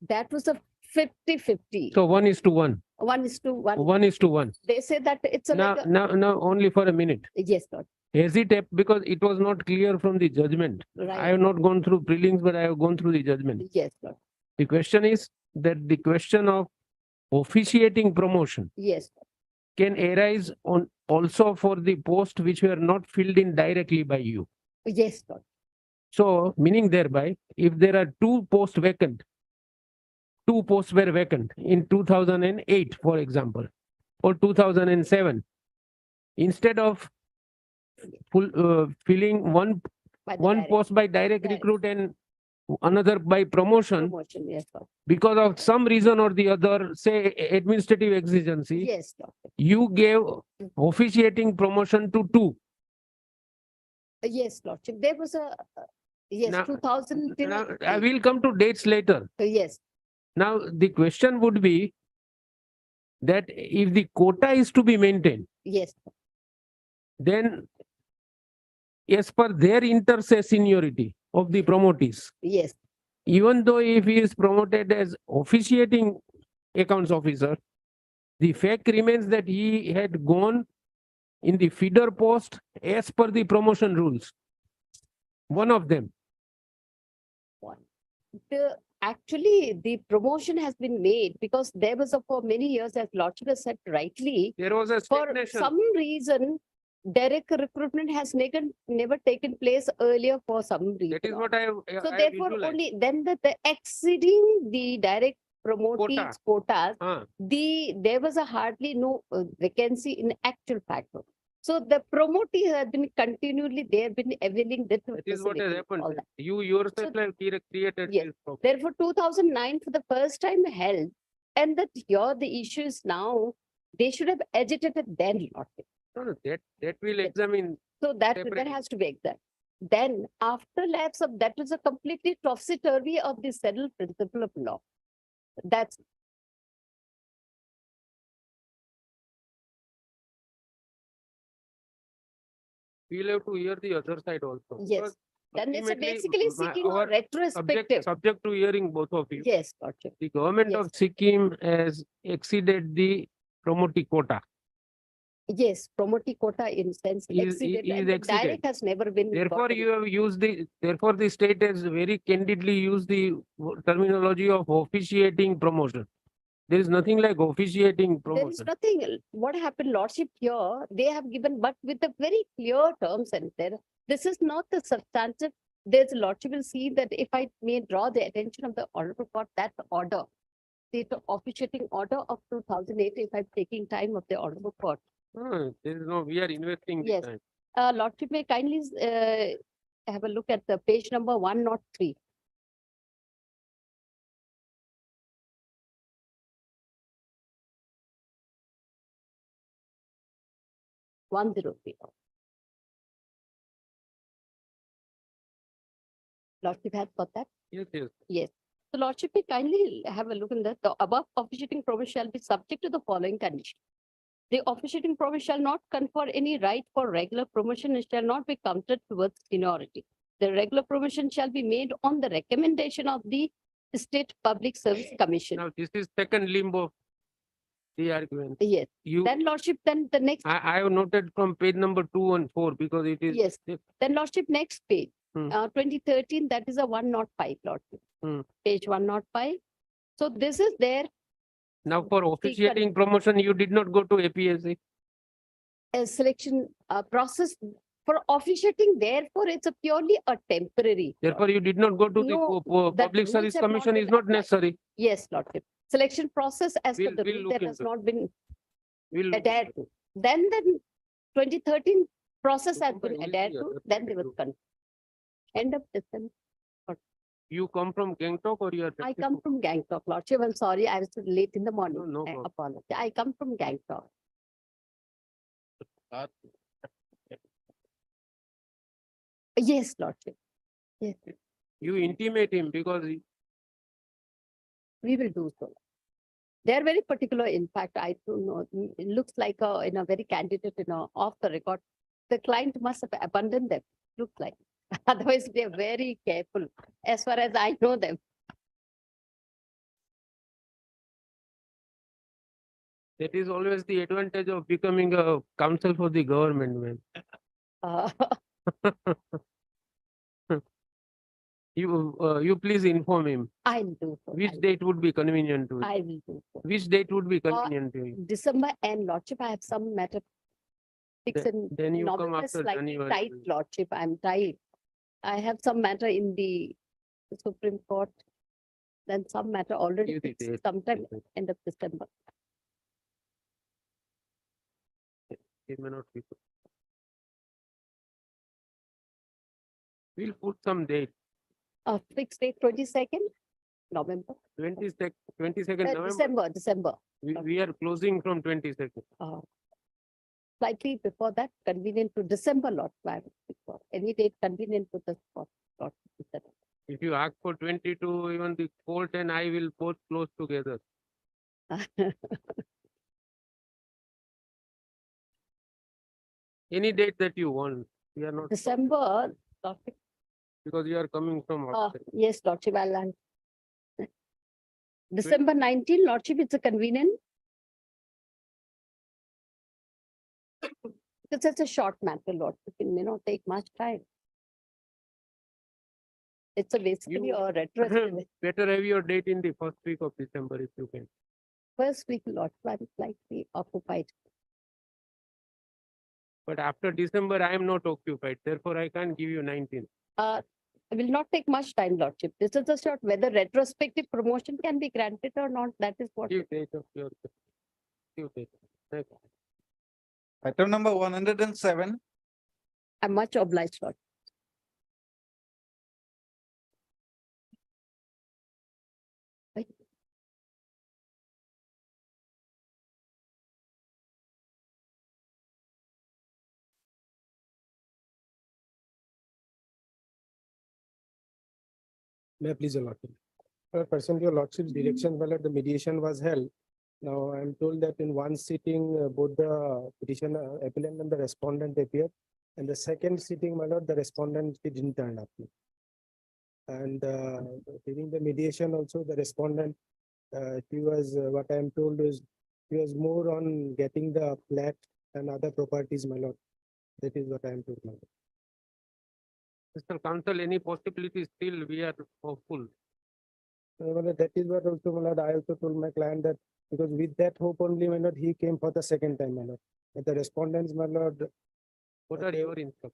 That was a 50-50. So 1:1. 1:1. 1:1. They say that it's a. Now, like a- now, only for a minute. Yes, Lord. Hesitate because it was not clear from the judgment. I Right. have not gone through prelims, but I have gone through the judgment. Yes, Lord. The question is that the question of officiating promotion Yes. can arise on also for the post which were not filled in directly by you. Yes, Lord. So meaning thereby, if there are two posts were vacant in 2008, for example, or 2007, instead of filling one By the one direct post by direct Direct. recruit and another by promotion, promotion, yes, Lord. because of some reason or the other, say administrative exigency, Yes, Lord. you gave officiating promotion to two. Yes, Lordship. There was a, yes, Now- 2000. till- Now, I will come to dates later. Yes, Now, the question would be that if the quota is to be maintained, yes, then as per their inter se seniority of the promotees, yes, even though if he is promoted as officiating accounts officer, the fact remains that he had gone in the feeder post as per the promotion rules. One of them. actually, the promotion has been made because there was a, for many years, as Lordship has said rightly, There was a for stagnation. some reason, direct recruitment has never taken place earlier for some reason. That is what I have. So I have therefore, visualized. only then the exceeding the direct promotees quotas, Ah, there was a hardly no vacancy in actual fact. So the promotees have been continually, they have been availing that. that is what has facility, happened. all that. You yourself So- have created Yes. this problem. Therefore, 2009 for the first time held, and that here the issue is now, they should have agitated then, Lord. No, that will Yes. examine. So that Separately. has to be exact. Then after lapse of, that was a completely topsy-turvy of the settled principle of law. That's We'll have to hear the other side also. Yes. because Then it's ultimately, basically seeking a our retrospective. subject to hearing both of you. Yes, Lordship. The government of Yes. Sikkim has exceeded the promotee quota. Yes, promotee quota in sense Is exceeded, and the exceeded. direct has never been. Therefore, gotten. you have used therefore the state has very candidly used the terminology of officiating promotion. There is nothing like officiating There is promotion. nothing, what happened, Lordship, here, they have given, but with a very clear terms and there, this is not the substantive. There's Lordship will see that if I may draw the attention of the Honorable Court, that order, the officiating order of 2008, if I'm taking time of the Honorable Court. There is no, we are investing the Yes. time. Lordship may kindly have a look at the page number 103. One zero three. Lordship has got that? Yes, yes. Yes. So Lordship may kindly have a look in that. The above officiating promise shall be subject to the following condition. The officiating promise shall not confer any right for regular promotion and shall not be counted towards seniority. The regular promotion shall be made on the recommendation of the State Public Service Commission. Now, this is second limb of the argument. Yes. You, Then Lordship, then the next, I have noted from page number 2 and 4 because it is. yes. Then Lordship, next page, Hmm. 2013, that is a 105, Lordship. Hmm. Page 105. So this is there, Now, for officiating promotion, you did not go to APSC. a selection process for officiating, therefore it's a purely a temporary. Therefore, you did not go to No, the that Public rules Service have not Commission been is not applied. necessary. Yes, Lordship. Selection process as per We'll- the we'll rule look that has into it. not been We'll look adhered into to. Then the 2013 process has Look into been it. adhered We'll see to, other then they side will too. con. End of December. You come from Gangtok or you are? I come from Gangtok, Lordship. I'm sorry, I was late in the morning. No I problem. apologize. I come from Gangtok. Yes, Lordship. Yes, You intimate him because we will do so. They're very particular. In fact, I don't know. It looks like in a very candidate, off the record. The client must have abandoned them. Looks like. Otherwise, they're very careful as far as I know them. that is always the advantage of becoming a counsel for the government, man. Uh, You please inform him. I'll do so. Which date would be convenient to you? I will do so. Which date would be convenient to you? December and Lordship, I have some matter. Fix in Then you come November, after slightly January. tight, Lordship. I'm tight. I have some matter in the Supreme Court. Then some matter already Give the fixed date. sometime end of December. It may not be. We'll put some date, Fixed date 22nd November, 22nd November. December. We are closing from 22nd. Slightly before that, convenient to December, Lord. Any date convenient to the spot. Lord. If you ask for 22, even the court and I will both close together. Any date that you want. We are not. December, Lordship. Because you are coming from outside. Yes, Lordship, I'll. December 19, Lordship, it's a convenient. Because it's a short matter, Lordship. It may not take much time. It's a basically a retrospective. Better have your date in the first week of December if you can. First week, Lordship, I'm slightly occupied. But after December, I am not occupied. Therefore, I can't give you 19. will not take much time, Lordship. This is a short, whether retrospective promotion can be granted or not, that is what. Give date of your. Give date. Next. Item number 107. I'm much obliged, Lord. May I please, your lordship. Pursuant to your lordship's direction, while the mediation was held. Now I am told that in one sitting, both the petitioner, appellant and the respondent appeared. And the second sitting, my lord, the respondent didn't turn up. And during the mediation also, the respondent, he was, what I am told is, he was more on getting the flat and other properties, my lord. That is what I am told, my lord. Mr. Counsel, any possibility still we are hopeful. That is what also, my lord, I also told my client that because with that hope only, my lord, he came for the second time, my lord. And the respondents, my lord. What are your instructions?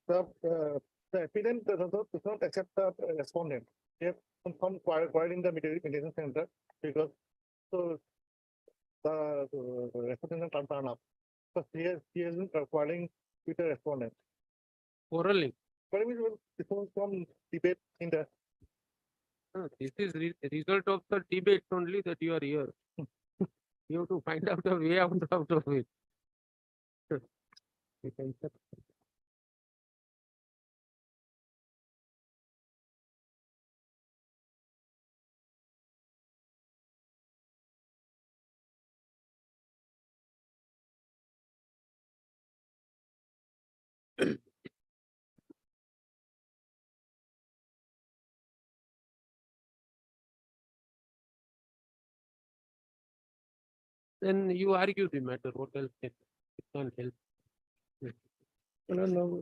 The applicant does not accept the respondent. They have some quarrel in the mediation center because so the respondent can't turn up. So he has been quarreling with the respondent. Quarreling. This was some debate in the. This is result of the debate only that you are here. You have to find out a way out of it. Then you argue the matter. What else can it can't help? No,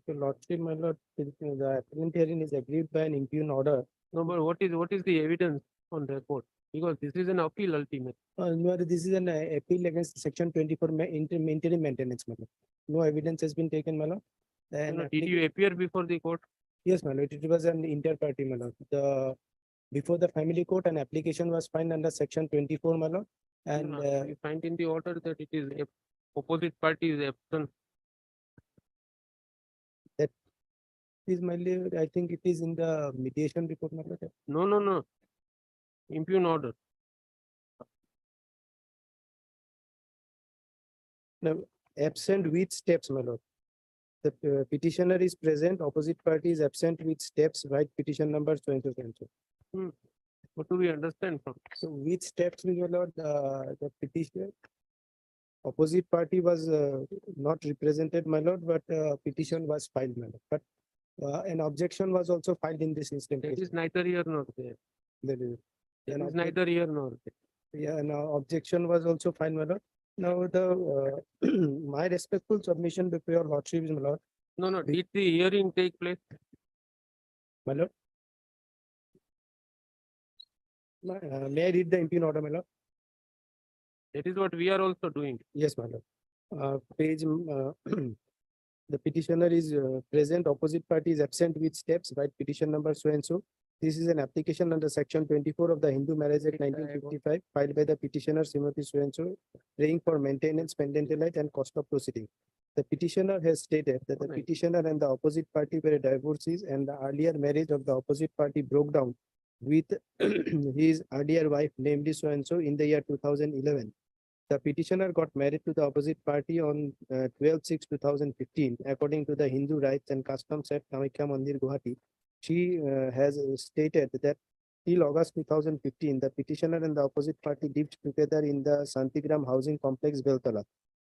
your lordship, my lord, the appellant hearing is agreed by an impugn order. No, but what is the evidence on the report? Because this is an appeal ultimate. No, this is an appeal against section 24 interim maintenance, my lord. No evidence has been taken, my lord. And Did you appear before the court? yes, my lord, it was an inter-party, my lord. Before the family court, an application was filed under section 24, my lord. And You find in the order that it is opposite party is absent. that is my lord, I think it is in the mediation report, my lord. No. Impugn order. Now, absent with steps, my lord. The petitioner is present, opposite party is absent with steps, right petition number so and so and so. What do we understand from? So with steps, my lord, the petitioner, opposite party was not represented, my lord, but petition was filed, my lord. But an objection was also filed in this instance. That is neither here nor there. That is, It is neither here nor there. yeah, now objection was also filed, my lord. Now the my respectful submission before your lordship is, my lord. No. Did the hearing take place? My lord. May I read the impugn order, my lord? That is what we are also doing. Yes, my lord. The petitioner is present, opposite party is absent with steps, right petition number so and so. This is an application under section 24 of the Hindu Marriage Act 1955 filed by the petitioner Seniority so and so, praying for maintenance, pendentialite and cost of proceeding. The petitioner has stated that the petitioner and the opposite party were divorcees and the earlier marriage of the opposite party broke down with his earlier wife, namely so and so, in the year 2011. The petitioner got married to the opposite party on 12/6/2015, according to the Hindu Rights and Customs Act, Kamakhya Mandir, Guwahati. She has stated that till August 2015, the petitioner and the opposite party lived together in the Santigram housing complex, Beltala.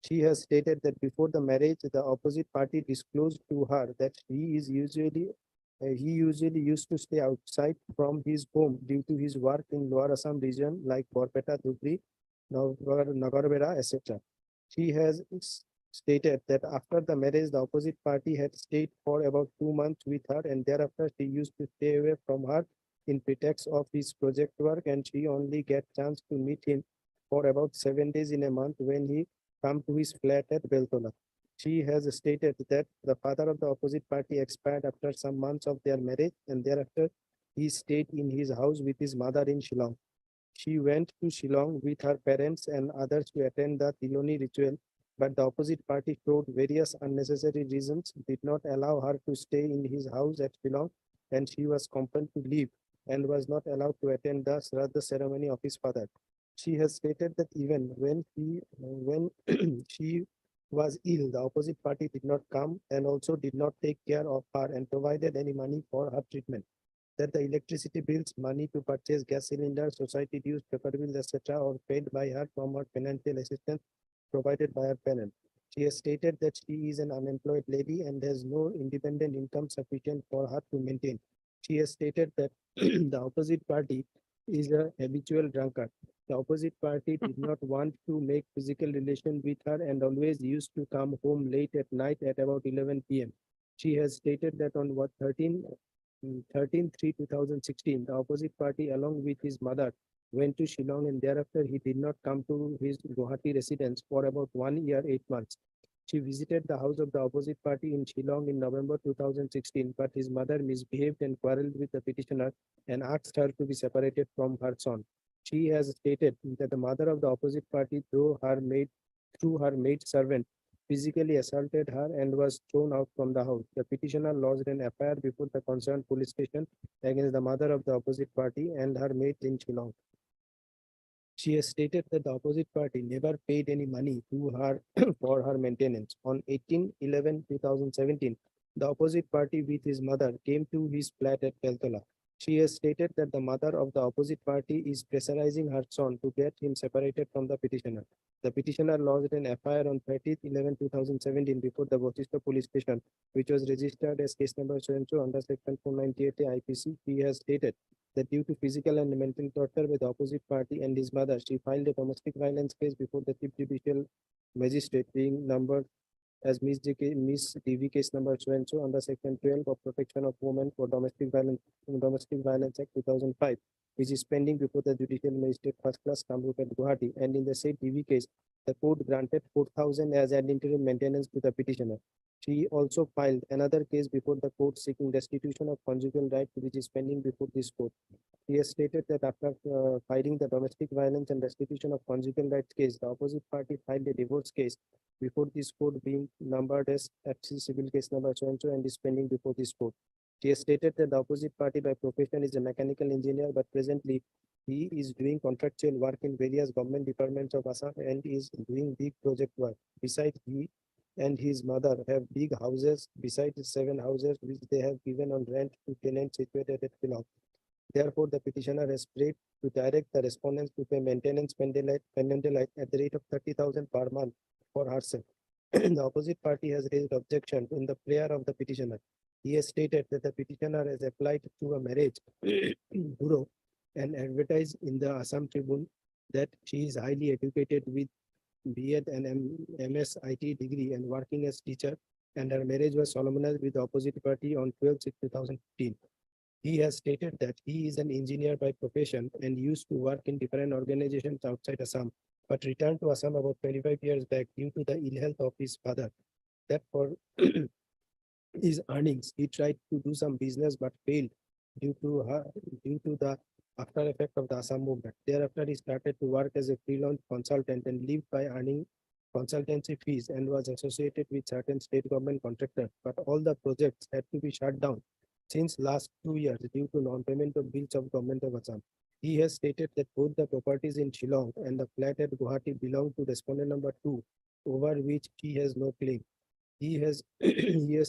She has stated that before the marriage, the opposite party disclosed to her that he usually used to stay outside from his home due to his work in Lower Assam region like Borpeta, Dhubri, Nagarbera, etc. She has stated that after the marriage, the opposite party had stayed for about 2 months with her, and thereafter she used to stay away from her in pretext of his project work, and she only get chance to meet him for about 7 days in a month when he come to his flat at Beltola. She has stated that the father of the opposite party expired after some months of their marriage, and thereafter he stayed in his house with his mother in Shillong. She went to Shillong with her parents and others to attend the Tiloni ritual, but the opposite party showed various unnecessary reasons, did not allow her to stay in his house at Shillong, and she was compelled to leave and was not allowed to attend the Shraddha ceremony of his father. She has stated that even when she was ill, the opposite party did not come and also did not take care of her and provided any money for her treatment. That the electricity bills, money to purchase gas cylinders, society dues, paper bills, etc., are paid by her from her financial assistance provided by her parents. She has stated that she is an unemployed lady and has no independent income sufficient for her to maintain. She has stated that the opposite party is a habitual drunkard. The opposite party did not want to make physical relation with her and always used to come home late at night at about 11 p.m. She has stated that on 13/3/2016, the opposite party, along with his mother, went to Shillong and thereafter he did not come to his Guwahati residence for about 1 year, 8 months. She visited the house of the opposite party in Shillong in November 2016, but his mother misbehaved and quarreled with the petitioner and asked her to be separated from her son. She has stated that the mother of the opposite party, through her maid servant, physically assaulted her and was thrown out from the house. The petitioner lodged an FIR before the concerned police station against the mother of the opposite party and her maid in Shillong. She has stated that the opposite party never paid any money to her for her maintenance. On 18/11/2017, the opposite party with his mother came to his flat at Peltola. She has stated that the mother of the opposite party is pressurizing her son to get him separated from the petitioner. The petitioner lodged an FIR on 30/11/2017 before the Bochisto police station, which was registered as case number so and so under section 498 IPC. He has stated that due to physical and mental torture by the opposite party and his mother, she filed a domestic violence case before the Chief Judicial Magistrate, being numbered as Miss DV case number so and so under section 12 of Protection of Women for Domestic Violence Act 2005, which is pending before the Judicial Magistrate First Class Kamrup at Guwahati. And in the said DV case, the court granted 4,000 as an interim maintenance to the petitioner. She also filed another case before the court seeking restitution of conjugal right, which is pending before this court. He has stated that after filing the domestic violence and restitution of conjugal rights case, the opposite party filed a divorce case before this court, being numbered as FC civil case number so and so and is pending before this court. She has stated that the opposite party by profession is a mechanical engineer, but presently he is doing contractual work in various government departments of Assam and is doing big project work. Besides, he and his mother have big houses besides 7 houses which they have given on rent to tenants situated at Shillong. Therefore, the petitioner has prayed to direct the respondents to pay maintenance pendulite at the rate of 30,000 per month for herself. The opposite party has raised objection in the prayer of the petitioner. He has stated that the petitioner has applied to a marriage bureau and advertised in the Assam Tribune that she is highly educated with B.Ed and MS IT degree and working as teacher, and her marriage was solemnized with the opposite party on 12/6/2015. He has stated that he is an engineer by profession and used to work in different organizations outside Assam, but returned to Assam about 25 years back due to the ill health of his father. That for his earnings, he tried to do some business but failed due to the after effect of the Assam movement. Thereafter, he started to work as a freelance consultant and lived by earning consultancy fees and was associated with certain state government contractors. But all the projects had to be shut down since last 2 years due to non-payment of bills of government of Assam. He has stated that both the properties in Shillong and the flat at Guwahati belong to respondent number 2, over which he has no claim. He has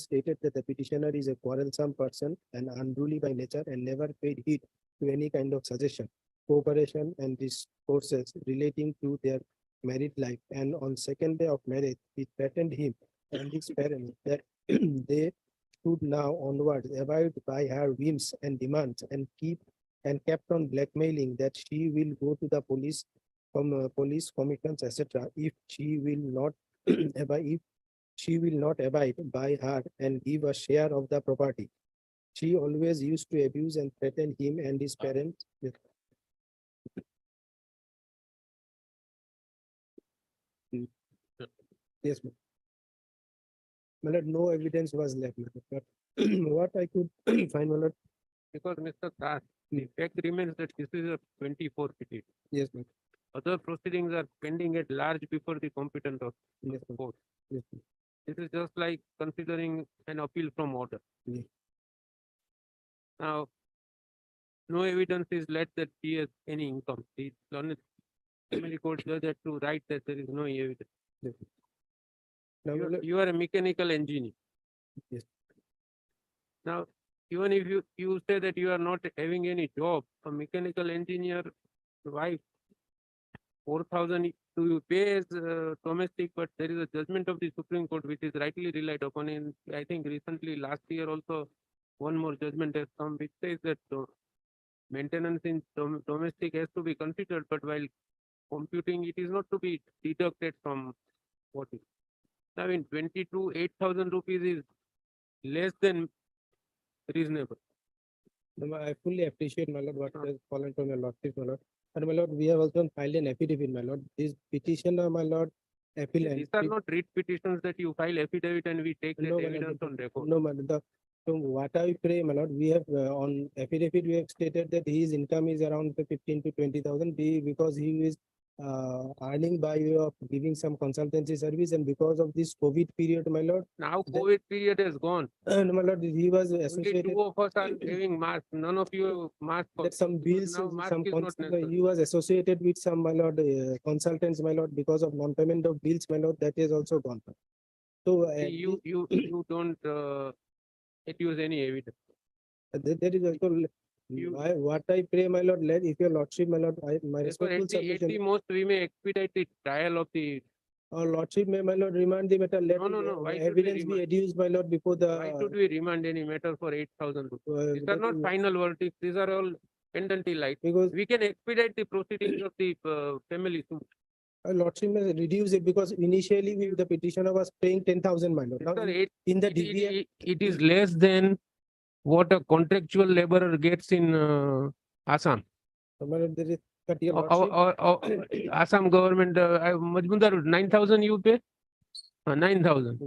stated that the petitioner is a quarrelsome person and unruly by nature and never paid heed to any kind of suggestion, cooperation and discourses relating to their married life. And on second day of marriage, he threatened him and his parents that they should now onwards abide by her whims and demands and kept on blackmailing that she will go to the police commissions, etc. if she will not abide by her and give a share of the property. She always used to abuse and threaten him and his parents. Yes, ma'am. my lord, no evidence was left, my lord. But what I could find, my lord, Because Mr. Das, the fact remains that this is a 24 petition. yes, my lord. Other proceedings are pending at large before the competent of Yes, my lord. court. Yes, my lord. This is just like considering an appeal from order. Yeah. Now, no evidence is led that he has any income. The learned family court judge had to write that there is no evidence. Now, my lord, You are a mechanical engineer. yes. Now, even if you say that you are not having any job, a mechanical engineer wife, 4,000 to pay as domestic, but there is a judgment of the Supreme Court which is rightly relied upon. And I think recently, last year also, one more judgment has come which says that maintenance in domestic has to be considered, but while computing, it is not to be deducted from what is. Now, in 22, 8,000 rupees is less than reasonable. No, I fully appreciate, my lord, what has fallen from your lordship, my lord. And my lord, we have also filed an affidavit, my lord. This petitioner, my lord, appellant. These are not writ petitions that you file affidavit and we take that No, my lord, evidence on record. No, my lord. So what I pray, my lord, we have on affidavit, we have stated that his income is around the 15 to 20,000 because he is earning by way of giving some consultancy service, and because of this COVID period, my lord. Now COVID period has gone. No, my lord, he was Only associated. two of us are having mask. None of you have mask. That some bills, Now mask some is not necessary. he was associated with some, my lord, consultants, my lord, because of non-payment of bills, my lord, that is also gone. So See, you don't use any evidence. there is also, what I pray, my lord, let, if your lordship, my lord, my Therefore, respectful at the submission, most, we may expedite the trial of the. our lordship may, my lord, remand the matter, let No. Why should we evidence be remand? adduced, my lord, before the. Why should we remand any matter for 8,000 rupees? These are that not is- final verdicts. These are all pendency light. Because We can expedite the proceedings of the family suit. our lordship may reduce it, because initially the petitioner was paying 10,000, my lord. Now, Sir, in the DVR. it is less than what a contractual laborer gets in Assam. My lord, there is, but your Our lordship. Assam government, Majmundar, 9,000 you pay? 9,000.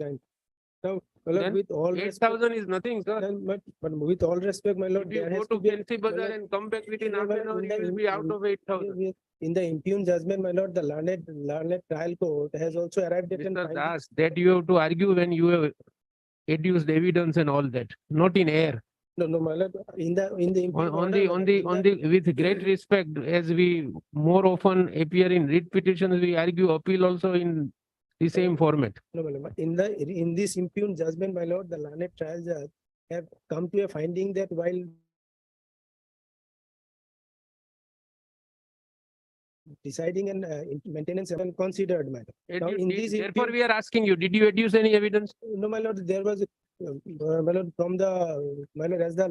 Now, my lord, Then with all respect, 8,000 is nothing, sir. but with all respect, my lord, If you there go has to to be. Fancy my Bazaar lord, and come back within half my an hour, lord, you will be out of 8,000. in the impugned judgment, my lord, the learned trial court has also arrived at an Mr. finding. Das, that you have to argue when you have adduced evidence and all that, not in air. No, my lord, in the impugned order, my lord, With great respect, as we more often appear in writ petitions, we argue appeal also in the same format. no, my lord, in this impugned judgment, my lord, the learned trial judge have come to a finding that while deciding and maintenance have been considered, madam. Now, in this Therefore, we are asking you, did you adduce any evidence? No, my lord, there was, my lord, from the, my lord, as the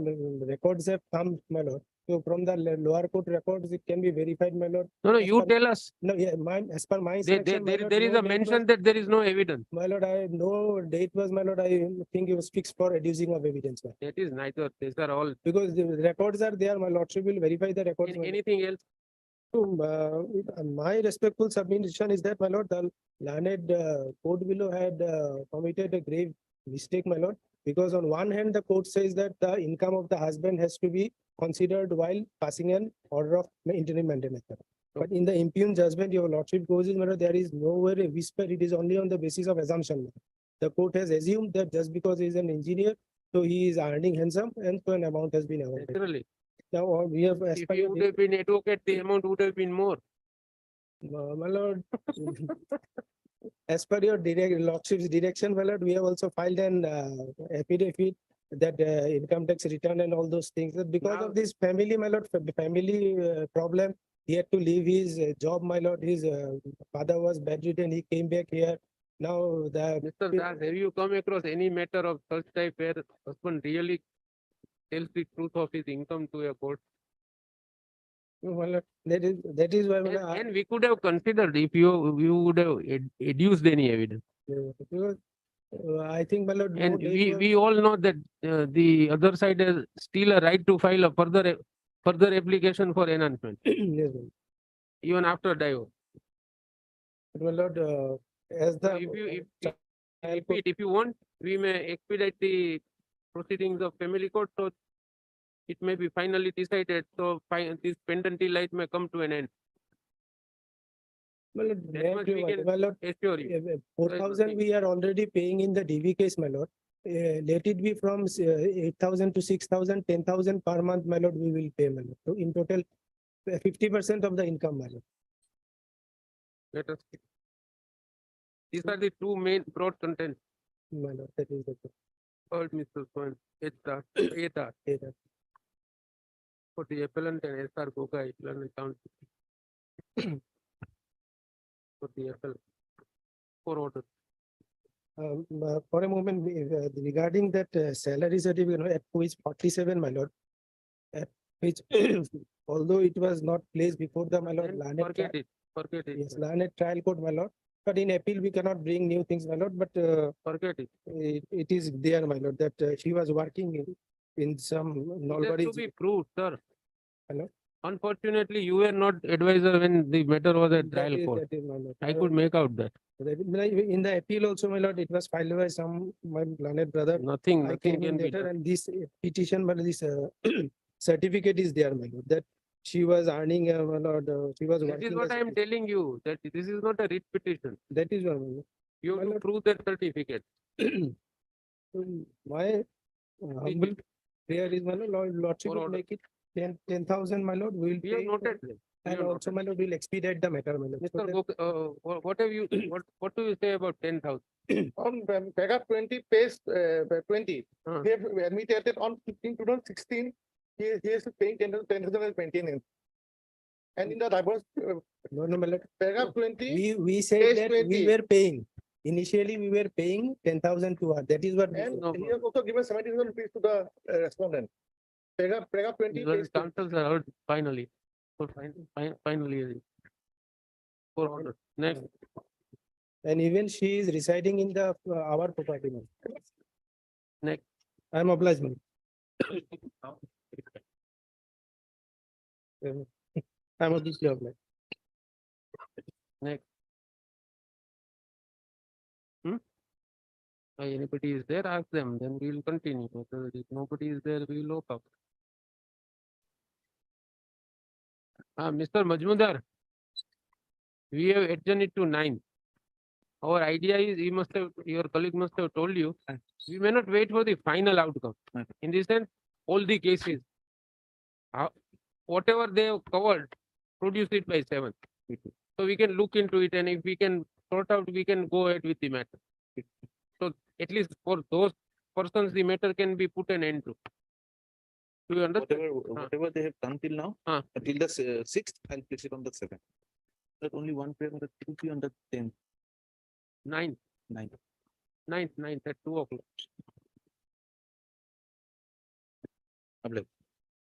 records have come, my lord. So from the lower court records, it can be verified, my lord. No, As you per- tell us. No, yeah, as per my There instruction, my lord, is no a date mention was- that there is no evidence. My lord, no date was, my lord, I think it was fixed for adducing of evidence, my lord. That is neither. These are all. Because the records are there, my lordship will verify the records. my lord. Anything else? So, my respectful submission is that, my lord, the learned court below had committed a grave mistake, my lord, because on one hand, the court says that the income of the husband has to be considered while passing an order of interim maintenance. But in the impugned judgment, your lordship goes in, my lord, there is nowhere a whisper, it is only on the basis of assumption. The court has assumed that just because he is an engineer, so he is earning handsome, and so an amount has been awarded. Naturally. Now, we have, as If per you your would have been advocate, the amount would have been more. My lord, as per your lordship's direction, my lord, we have also filed an affidavit that income tax return and all those things. That because of this family, my lord, family problem, he had to leave his job, my lord. His father was bedridden. He came back here. Now the Mr. Das, have you come across any matter of such type where husband really tells the truth of his income to a court? well, that is why my lord, And we could have considered if you would have adduced any evidence. because, I think, my lord, no And date was- we all know that the other side has still a right to file a further application for enhancement, Yes, my lord. even after divorce. But my lord, as the So if you want we may expedite the proceedings of family court, so it may be finally decided, so this pendency light may come to an end. My lord, may I much do we what- can my lord, assure you. 4,000 we are already paying in the DV case, my lord. Let it be from 8,000 to 6,000, 10,000 per month, my lord, we will pay, my lord. So in total, 50% of the income, my lord. Let us see. These are the two main broad contents. My lord, that is the. Heard Mr. Swan, HR, AR, for the appellant and SR Gogai, London County. For the appellant. For order. For a moment, regarding that salary certificate, at which 47, my lord. At which, although it was not placed before the, my lord, Then learned forget it, forget it. yes, learned trial court, my lord. But in appeal, we cannot bring new things, my lord, but Forget it. it is there, my lord, that she was working in some It has to nobody's. be proved, sir. Hello? Unfortunately, you were not advisor when the matter was at trial court. That is, my lord. I could make out that. In the appeal also, my lord, it was filed by some, my learned brother. Nothing, I nothing came in can be later done. and this petition, but this certificate is there, my lord, that she was earning, my lord, she was That is working. what as I a am telling you, that this is not a writ petition. That is what, my lord. You My have to lord. prove that certificate. My humble prayer is, my lord, lordship For will order. make it 10,000, my lord, we will We have pay. noted that. We And have also, my lord, will expedite the matter, my lord. So Mr. that- What have you, what do you say about 10,000? On paragraph 20, page 20, Uh. we have admitted on 15/2016, he is paying 10,000 as maintenance. And in the divorce, No, no, my lord. paragraph 20, We said Page that 20. we were paying. Initially, we were paying 10,000 to her. That is what. we and said. he has also given 70,000 rupees to the respondent. Paragraph 20, Your page 20. answers are heard finally. So finally. For order. Next. And even she is residing in the our property. ma'am. Next. I am obliged. ma'am. I am obliged. Next. Anybody is there, ask them, then we will continue. But if nobody is there, we will look up. Mr. Majmudar, we have adjourned it to 9. Our idea is, your colleague must have told you, we may not wait for the final outcome. In this sense, all the cases, whatever they have covered, produce it by 7. So we can look into it, and if we can sort out, we can go ahead with the matter. So at least for those persons, the matter can be put an end to. Do you understand? Whatever they have done till now, till the 6th, I'll place it on the 7th. But only one pair on the 2 on the 10th. 9. 9. 9th at 2 o'clock.